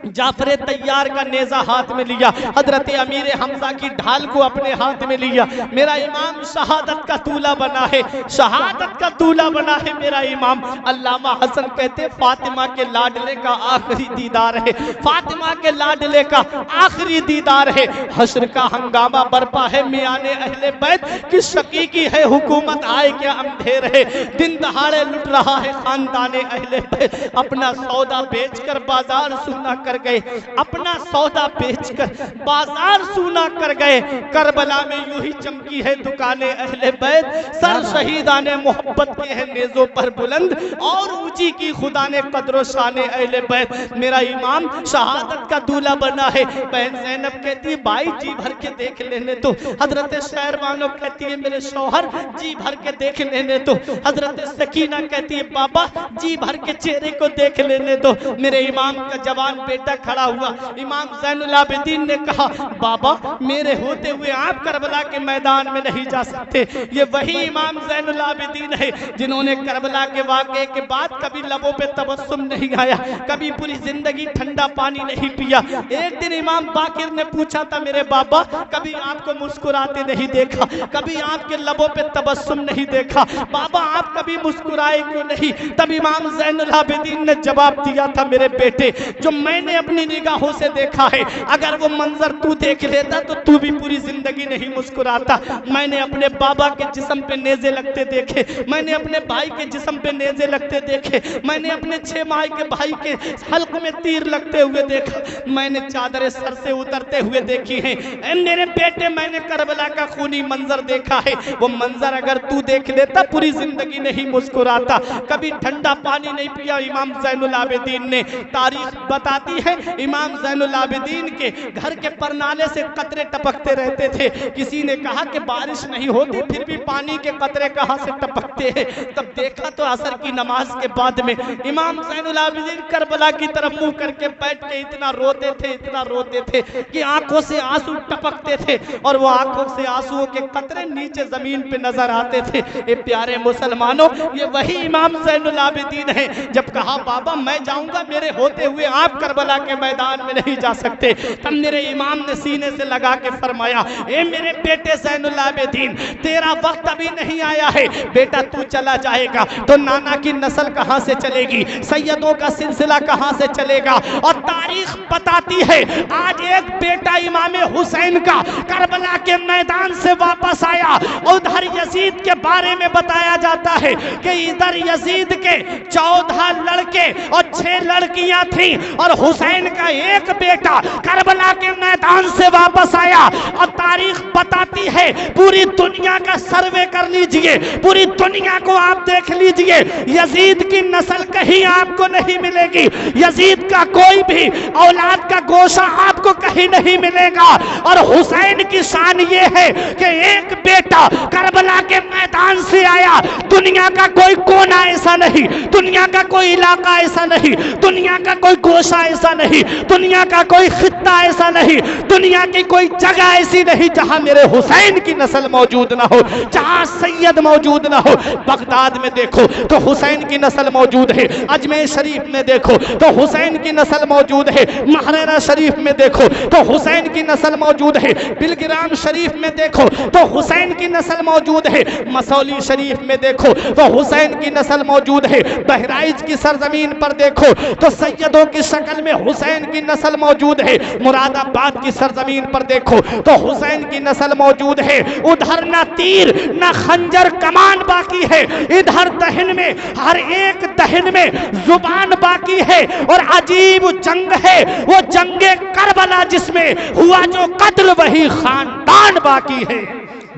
जाफर तैयार का नेजा हाथ में लिया, हजरत अमीर हमजा की ढाल को अपने हाथ में लिया। मेरा इमाम शहादत का दूल्हा बना है, शहादत का दूल्हा बना है मेरा इमाम। अल्लामा हसन कहते फातिमा के लाडले का आखिरी दीदार है, फातिमा के लाडले का आखिरी दीदार है। हश्र का हंगामा बरपा है, मियाने अहले बैत की शकीकी है हुकूमत, आए क्या अंधेर है, दिन दहाड़े लुट रहा है खानदाने अहले बैत। अपना सौदा बेचकर बाजार सूना कर गए, अपना सौदा बेचकर बाजार सूना कर गए। करबला में यूं ही चमकी है दुकानें अहले बैत, सर शहीदाने मोहब्बत के हैं नेज़ों पर बुलंद, और ऊंची की खुदा ने कदरो शाने अहले बैत। मेरा इमाम शहादत का दूल्हा बना है। बहन ज़ैनब कहती है भाई जी भर के देख लेने तो। हजरत शहरबानो कहती है मेरे शौहर जी भर के देख लेने तो। हजरत सकीना कहती है बाबा जी भर के चेहरे को देख लेने दो। मेरे इमाम का जवान बेटा खड़ा हुआ, इमाम ज़ैनुल आबिदीन ने कहा बाबा मेरे होते हुए आप करबला के मैदान में नहीं जा सकते। ये वही इमाम ज़ैनुल आबिदीन है जिन्होंने करबला के वाक़े के बाद कभी लबों पे तबस्सुम नहीं आया, कभी पूरी जिंदगी ठंडा पानी नहीं पिया। एक दिन इमाम बाकिर ने पूछा था मेरे बाबा कभी आपको मुस्कुराते नहीं देखा, कभी आपके लबों पे तबस्सुम नहीं देखा, बाबा आप कभी मुस्कुराए क्यों नहीं? तब इमाम ज़ैनुल आबिदीन ने जवाब दिया था मेरे बेटे जो मैंने अपनी निगाहों से देखा है, अगर वो मंजर तू देख लेता तो तू भी पूरी जिंदगी नहीं मुस्कुराता। मैंने अपने बाबा के जिस्म पे नेज़े लगते देखे, मैंने अपने भाई के जिस्म पे नेज़े लगते देखे, मैंने अपने 6 माह के भाई के हल्क में तीर लगते हुए देखा, मैंने चादरें सर से उतरते हुए देखी हैं। ऐ मेरे बेटे मैंने करबला का खूनी मंजर देखा है, वो मंजर अगर तू देख लेता पूरी जिंदगी नहीं मुस्कुराता। कभी ठंडा पानी नहीं पिया इमाम ज़ैनुल आबिदीन ने। तारीख बताती है इमाम ज़ैनुल आबिदीन के घर के परनाले से कतरे टपकते रहते थे। किसी ने कहा कि बारिश नहीं होती फिर भी पानी के कतरे कहां से टपकते हैं। तब देखा तो असर की नमाज के बाद में इमाम ज़ैनुल आबिदीन करबला की तरफ मुंह करके बैठ के इतना रोते थे, इतना रोते थे कि आंखों से आंसू टपकते थे और वो आंखों से आंसुओं के कतरे नीचे जमीन पे नजर आते थे। ये प्यारे मुसलमानों ये वही इमाम ज़ैनुल आबिदीन है। जब कहा बाबा मैं जाऊंगा मेरे होते हुए आप करबला के मैदान में नहीं जा सकते, तब मेरे इमाम ने सीने से लगा के फरमाया ए मेरे बेटे ज़ैनुल आबिदीन तेरा वक्त अभी नहीं आया है, बेटा तू चला जाएगा तो नाना की नस्ल कहां से चलेगी, सैयदों का सिलसिला कहां से चलेगा। और तारीख बताती है आज एक बेटा इमाम हुसैन का करबला के मैदान से वापस आया। उधर यजीद के बारे में बताया जाता है कि इधर यजीद के 14 लड़के और 6 लड़कियां थीं और हुसैन का एक बेटा करबला के मैदान से वापस आया। और तारीख बताती है पूरी दुनिया का सर्वे कर लीजिए, पूरी दुनिया को आप देख लीजिए, यजीद की नस्ल कहीं आपको नहीं मिलेगी, यजीद का कोई भी औलाद का गोशा आपको कहीं नहीं मिलेगा। और हुसैन की शान ये है कि एक बेटा करबला के मैदान से आया। दुनिया का कोई कोना ऐसा नहीं, दुनिया का कोई इलाका ऐसा नहीं, दुनिया का कोई गोशा ऐसा नहीं, दुनिया का कोई खित्ता ऐसा नहीं, दुनिया की कोई जगह ऐसी नहीं जहां मेरे हुसैन की नस्ल मौजूद ना हो, जहां सैयद मौजूद ना हो। बगदाद में देखो तो हुसैन की नस्ल मौजूद है, अजमेर शरीफ में देखो तो हुसैन की नस्ल मौजूद है, महरेरा शरीफ में देखो तो हुसैन की नस्ल मौजूद है, बिलग्राम शरीफ में देखो तो हुसैन की नस्ल मौजूद है, मसौली शरीफ में देखो तो हुसैन की नस्ल मौजूद है, बहराइच की सरजमीन पर देखो तो सैयदों की शक्ल में हुसैन की नस्ल मौजूद है, मुरादाबाद की सरजमीन पर देखो तो हुसैन की नस्ल मौजूद है। उधर ना तीर ना खंजर कमान बाकी है, इधर दहन में हर एक दहन में जुबान बाकी है। और अजीब जंग है वो जंगे करबला जिसमें हुआ जो कत्ल वही खानदान बाकी है।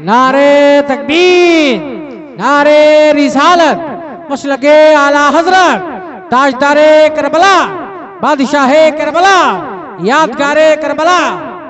नारे तकबीर, नारे रिसालत, मसलके आला हजरत, ताजदारे करबला, बादशाहे करबला, यादगारे करबला,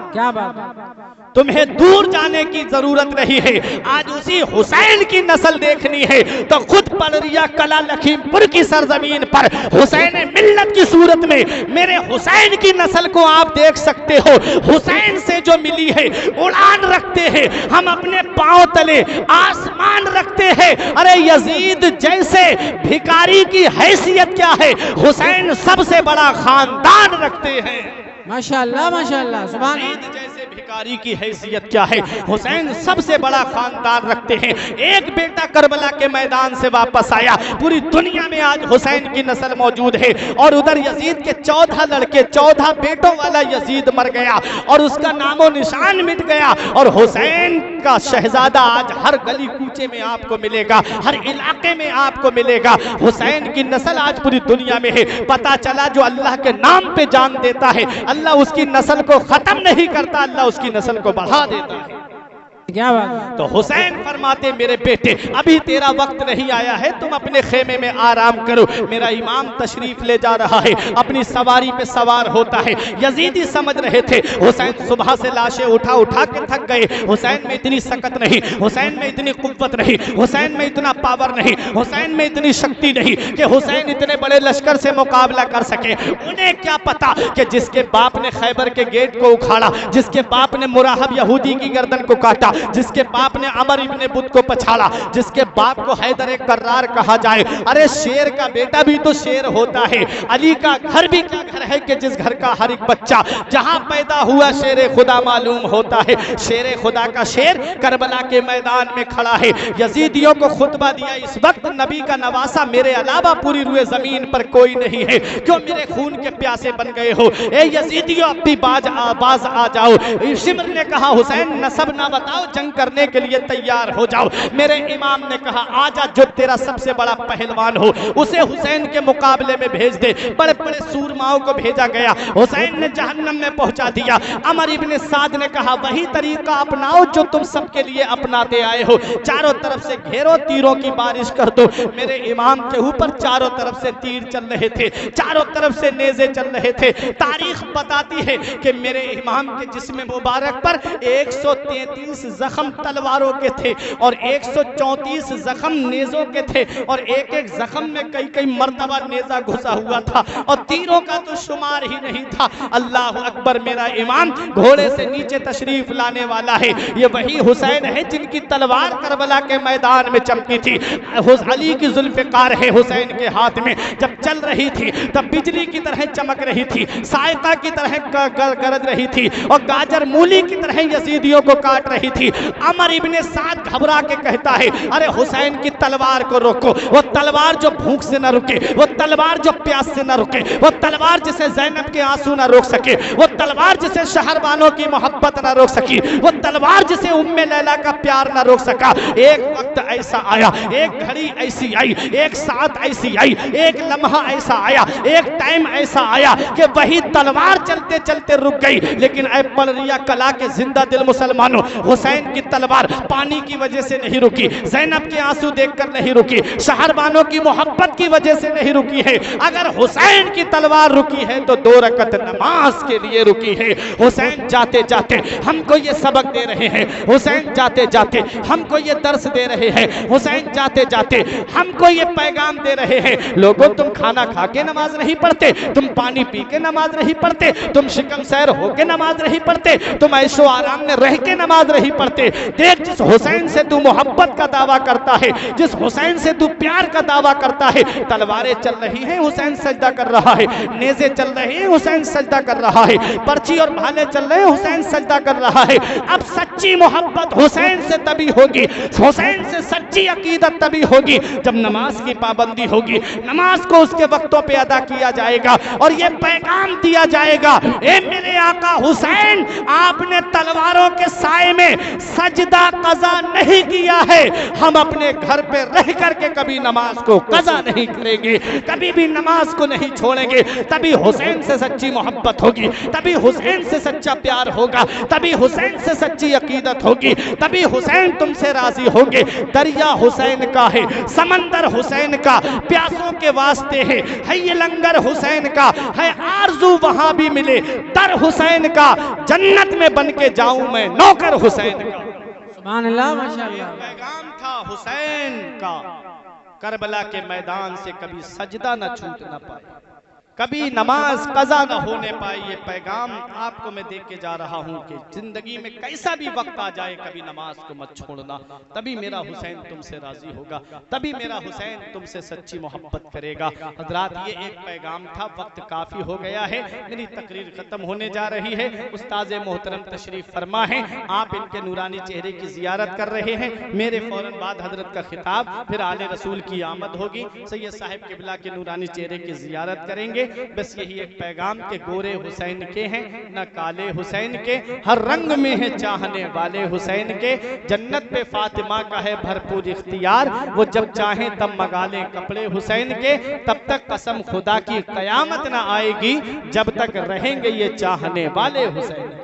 क्या बात है। तुम्हें दूर जाने की जरूरत नहीं है, आज उसी हुसैन की नस्ल देखनी है तो खुद पलरिया कला लखीमपुर की सरजमीन पर हुसैन मिल्लत की सूरत में मेरे हुसैन की नस्ल को आप देख सकते हो। हुसैन से जो मिली है उड़ान रखते हैं, हम अपने पांव तले आसमान रखते हैं। अरे यजीद जैसे भिखारी की हैसियत क्या है, हुसैन सबसे बड़ा खानदान रखते हैं। माशाअल्लाह माशाअल्लाह, सुभान यजीद जैसे भिखारी की हैसियत क्या है, हुसैन सबसे बड़ा खानदान रखते हैं। एक बेटा करबला के मैदान से वापस आया, पूरी दुनिया में आज हुसैन की नस्ल मौजूद है। और उधर यजीद के 14 लड़के 14 बेटों वाला यजीद मर गया और उसका नामो निशान मिट गया। और हुसैन का शहजादा आज हर गली कूचे में आपको मिलेगा, हर इलाके में आपको मिलेगा। हुसैन की नस्ल आज पूरी दुनिया में है। पता चला जो अल्लाह के नाम पे जान देता है, अल्लाह उसकी नस्ल को खत्म नहीं करता, अल्लाह उसकी नस्ल को बढ़ा देता है। क्या बात है। तो हुसैन फरमाते मेरे बेटे अभी तेरा वक्त नहीं आया है, तुम अपने खेमे में आराम करो, मेरा इमाम तशरीफ ले जा रहा है, अपनी सवारी पे सवार होता है। यजीदी समझ रहे थे हुसैन सुबह से लाशें उठा उठा के थक गए, हुसैन में इतनी सकत नहीं, हुसैन में इतनी कुव्वत नहीं, हुसैन में इतना पावर नहीं, हुसैन में इतनी शक्ति नहीं कि हुसैन इतने बड़े लश्कर से मुकाबला कर सके। उन्हें क्या पता कि जिसके बाप ने खैबर के गेट को उखाड़ा, जिसके बाप ने मुराहब यहूदी की गर्दन को काटा, जिसके बाप ने अमर इब्ने बुत को पछाड़ा, जिसके बाप को हैदर कर्रार कहा जाए। अरे शेर का बेटा भी तो शेर होता है। अली का घर भी क्या घर है कि जिस घर का हर एक बच्चा जहां पैदा हुआ शेर खुदा मालूम होता है। शेर खुदा का शेर करबला के मैदान में खड़ा है। यजीदियों को खुतबा दिया, इस वक्त नबी का नवासा मेरे अलावा पूरी रुए जमीन पर कोई नहीं है, क्यों मेरे खून के प्यासे बन गए हो? ए यजीदियों अपनी बाज आ जाओ। शिमर ने कहा हुसैन नसब ना बताओ, जंग करने के लिए तैयार हो जाओ। मेरे इमाम ने कहा आजा, जो तेरा सबसे बड़ा पहलवान हो उसे हुसैन के मुकाबले में भेज दे। बड़े बड़े सूरमाओं को भेजा गया, हुसैन ने जहन्नम में पहुंचा दिया। अमर इब्ने साद ने कहा वही तरीका अपनाओ जो तुम सबके लिए अपनाते आए हो, चारों तरफ से घेरो, तीरों की बारिश कर दो। मेरे इमाम के ऊपर चारों तरफ से तीर चल रहे थे, चारों तरफ से नेज़े चल रहे थे। तारीख बताती है कि मेरे इमाम के जिस्म मुबारक पर 133 जख्म तलवारों के थे और 134 जख्म नेज़ों के थे और एक एक जख्म में कई कई मर्तबा नेज़ा घुसा हुआ था और तीरों का तो शुमार ही नहीं था। अल्लाह अकबर, मेरा इमाम घोड़े से नीचे तशरीफ लाने वाला है। ये वही हुसैन है जिनकी तलवार करबला के मैदान में चमकी थी। अली की जुल्फ़िकार है हुसैन के हाथ में, जब चल रही थी तब बिजली की तरह चमक रही थी, सायका की तरह गरज रही थी और गाजर मूली की तरह यजीदियों को काट रही थी। अमर इब्ने साद घबरा के कहता है अरे हुसैन की तलवार को रोको। वो तलवार जो भूख से न रुके, वो तलवार जो प्यास से न रुके, वो तलवार जिसे ज़ैनब के आंसू न रोक सके, वो तलवार जिसे शहरबानों की मोहब्बत न रोक सकी, वो तलवार जिसे उम्मे लैला का प्यार न रोक सका। एक वक्त ऐसा आया, एक घड़ी ऐसी आई, एक साथ ऐसी आई, एक लम्हा ऐसा आया, एक टाइम ऐसा आया कि वही तलवार चलते चलते रुक गई। लेकिन ऐ पलरिया कला के जिंदा दिल मुसलमानों, हुसैन की तलवार पानी की वजह से नहीं रुकी, ज़ैनब के आंसू देखकर नहीं रुकी, शहरबानों की मोहब्बत की वजह से नहीं रुकी है। अगर हुसैन की तलवार रुकी है तो 2 रकत नमाज के लिए रुकी है। हुसैन जाते जाते हमको ये सबक दे रहे हैं, हुसैन जाते जाते हमको ये दर्स दे रहे हैं, हुसैन जाते जाते हमको ये पैगाम दे रहे हैं। लोगों, तुम खाना खा के नमाज नहीं पढ़ते, तुम पानी पी के नमाज नहीं पढ़ते, तुम शिकम सैर होके नमाज नहीं पढ़ते, तुम ऐशो आराम में रह के नमाज नहीं पढ़ते। देख, जिस हुसैन से तू मोहब्बत का दावा करता है, जिस हुसैन से तू प्यार का दावा करता है, तलवारें चल रही हैं, हुसैन सजदा कर रहा है, नेज़े चल रहे हैं, हुसैन सजदा कर रहा है, पर्ची और भाले चल रहे हैं, हुसैन सजदा कर रहा है। अब सच्ची मोहब्बत हुसैन से तभी होगी, हुसैन से सच्ची अकीदत तभी होगी जब नमाज की पाबंदी होगी, नमाज को उसके वक्तों पे अदा किया जाएगा और ये पैगाम दिया जाएगा, ए मेरे आका हुसैन, आपने तलवारों के साए में सजदा कज़ा नहीं किया है, हम अपने घर पे रह करके कभी नमाज को कज़ा नहीं करेंगे, कभी भी नमाज को नहीं छोड़ेंगे। तभी हुसैन से सच्ची मोहब्बत होगी, तभी हुसैन से सच्चा प्यार होगा, तभी हुसैन से सच्ची अकीदत होगी, तभी हुसैन तुमसे राजी होंगे। दरिया हुसैन का है, समंदर हुसैन का, प्यासों के वास्ते है ये लंगर हुसैन का, है आरज़ू वहां भी मिले दर हुसैन का, जन्नत में बन के जाऊं मैं नौकर हुसैन का। सुभान अल्लाह, माशाअल्लाह। पैगाम था हुसैन का, करबला के मैदान से कभी सजदा न छूट न पाए, कभी नमाज कज़ा न होने पाई। ये पैगाम आपको मैं देख के जा रहा हूँ कि जिंदगी में कैसा भी वक्त आ जाए कभी नमाज को मत छोड़ना, तभी मेरा हुसैन तुमसे राजी होगा, तभी मेरा हुसैन तुमसे सच्ची मोहब्बत करेगा। हजरात, ये एक पैगाम था। वक्त काफी हो गया है, मेरी तकरीर खत्म होने जा रही है। उस्ताद मोहतरम तशरीफ फरमा है, आप इनके नूरानी चेहरे की जियारत कर रहे हैं। मेरे फौरन बाद हजरत का खिताब, फिर आले रसूल की आमद होगी। सैयद साहिब किबला के नूरानी चेहरे की जियारत करेंगे। बस यही एक पैगाम के गोरे हुसैन के हैं न काले हुसैन के, हर रंग में है चाहने वाले हुसैन के। जन्नत पे फातिमा का है भरपूर इख्तियार, वो जब चाहे तब मंगा ले कपड़े हुसैन के। तब तक कसम खुदा की कयामत न आएगी जब तक रहेंगे ये चाहने वाले हुसैन।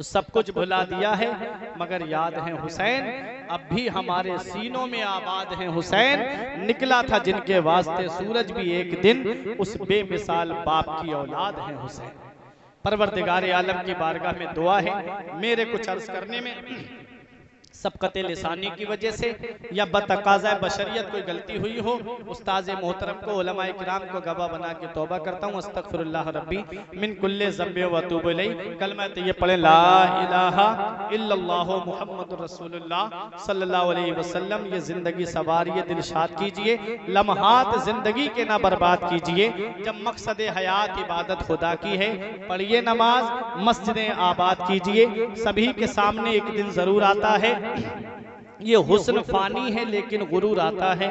सब कुछ भुला दिया है मगर याद है हुसैन, अब भी हमारे सीनों में आबाद है हुसैन। निकला था जिनके वास्ते सूरज भी एक दिन, उस बेमिसाल बाप की औलाद है हुसैन। परवरदिगार आलम की बारगाह में दुआ है, मेरे कुछ अर्ज करने में सबकत लिसानी की वजह से या बतकाज़ा बशरियत कोई गलती हुई हो, उस्ताद मोहतरम को, उलमाए किराम को गवाह बना के तौबा करता हूँ। अस्तगफिरुल्लाह रब्बी मिन कुल्ले ज़ंबि व अतूबु इलैह। कलमा तय्यब पढ़ें, ला इलाहा इल्लल्लाहु मुहम्मदुर रसूलुल्लाह सल्लल्लाहु अलैहि वसल्लम। ये जिंदगी सवारिए, दिलशाद कीजिए, लम्हात जिंदगी के ना बर्बाद कीजिए। जब मकसद हयात इबादत खुदा की है, पढ़िए नमाज, मस्जिदें आबाद कीजिए। सभी के सामने एक दिन जरूर आता है, ये हुस्न फानी है लेकिन गुरूर आता है।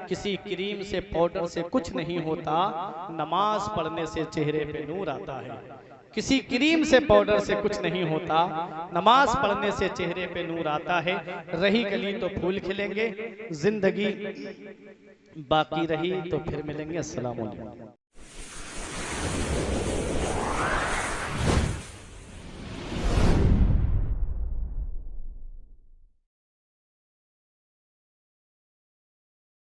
किसी क्रीम से पाउडर से कुछ नहीं होता, नमाज पढ़ने से चेहरे पे नूर आता है। किसी क्रीम से पाउडर से कुछ नहीं होता, नमाज पढ़ने से चेहरे पे नूर आता है। रही गली तो फूल खिलेंगे, जिंदगी बाकी रही तो फिर मिलेंगे। अस्सलाम वालेकुम।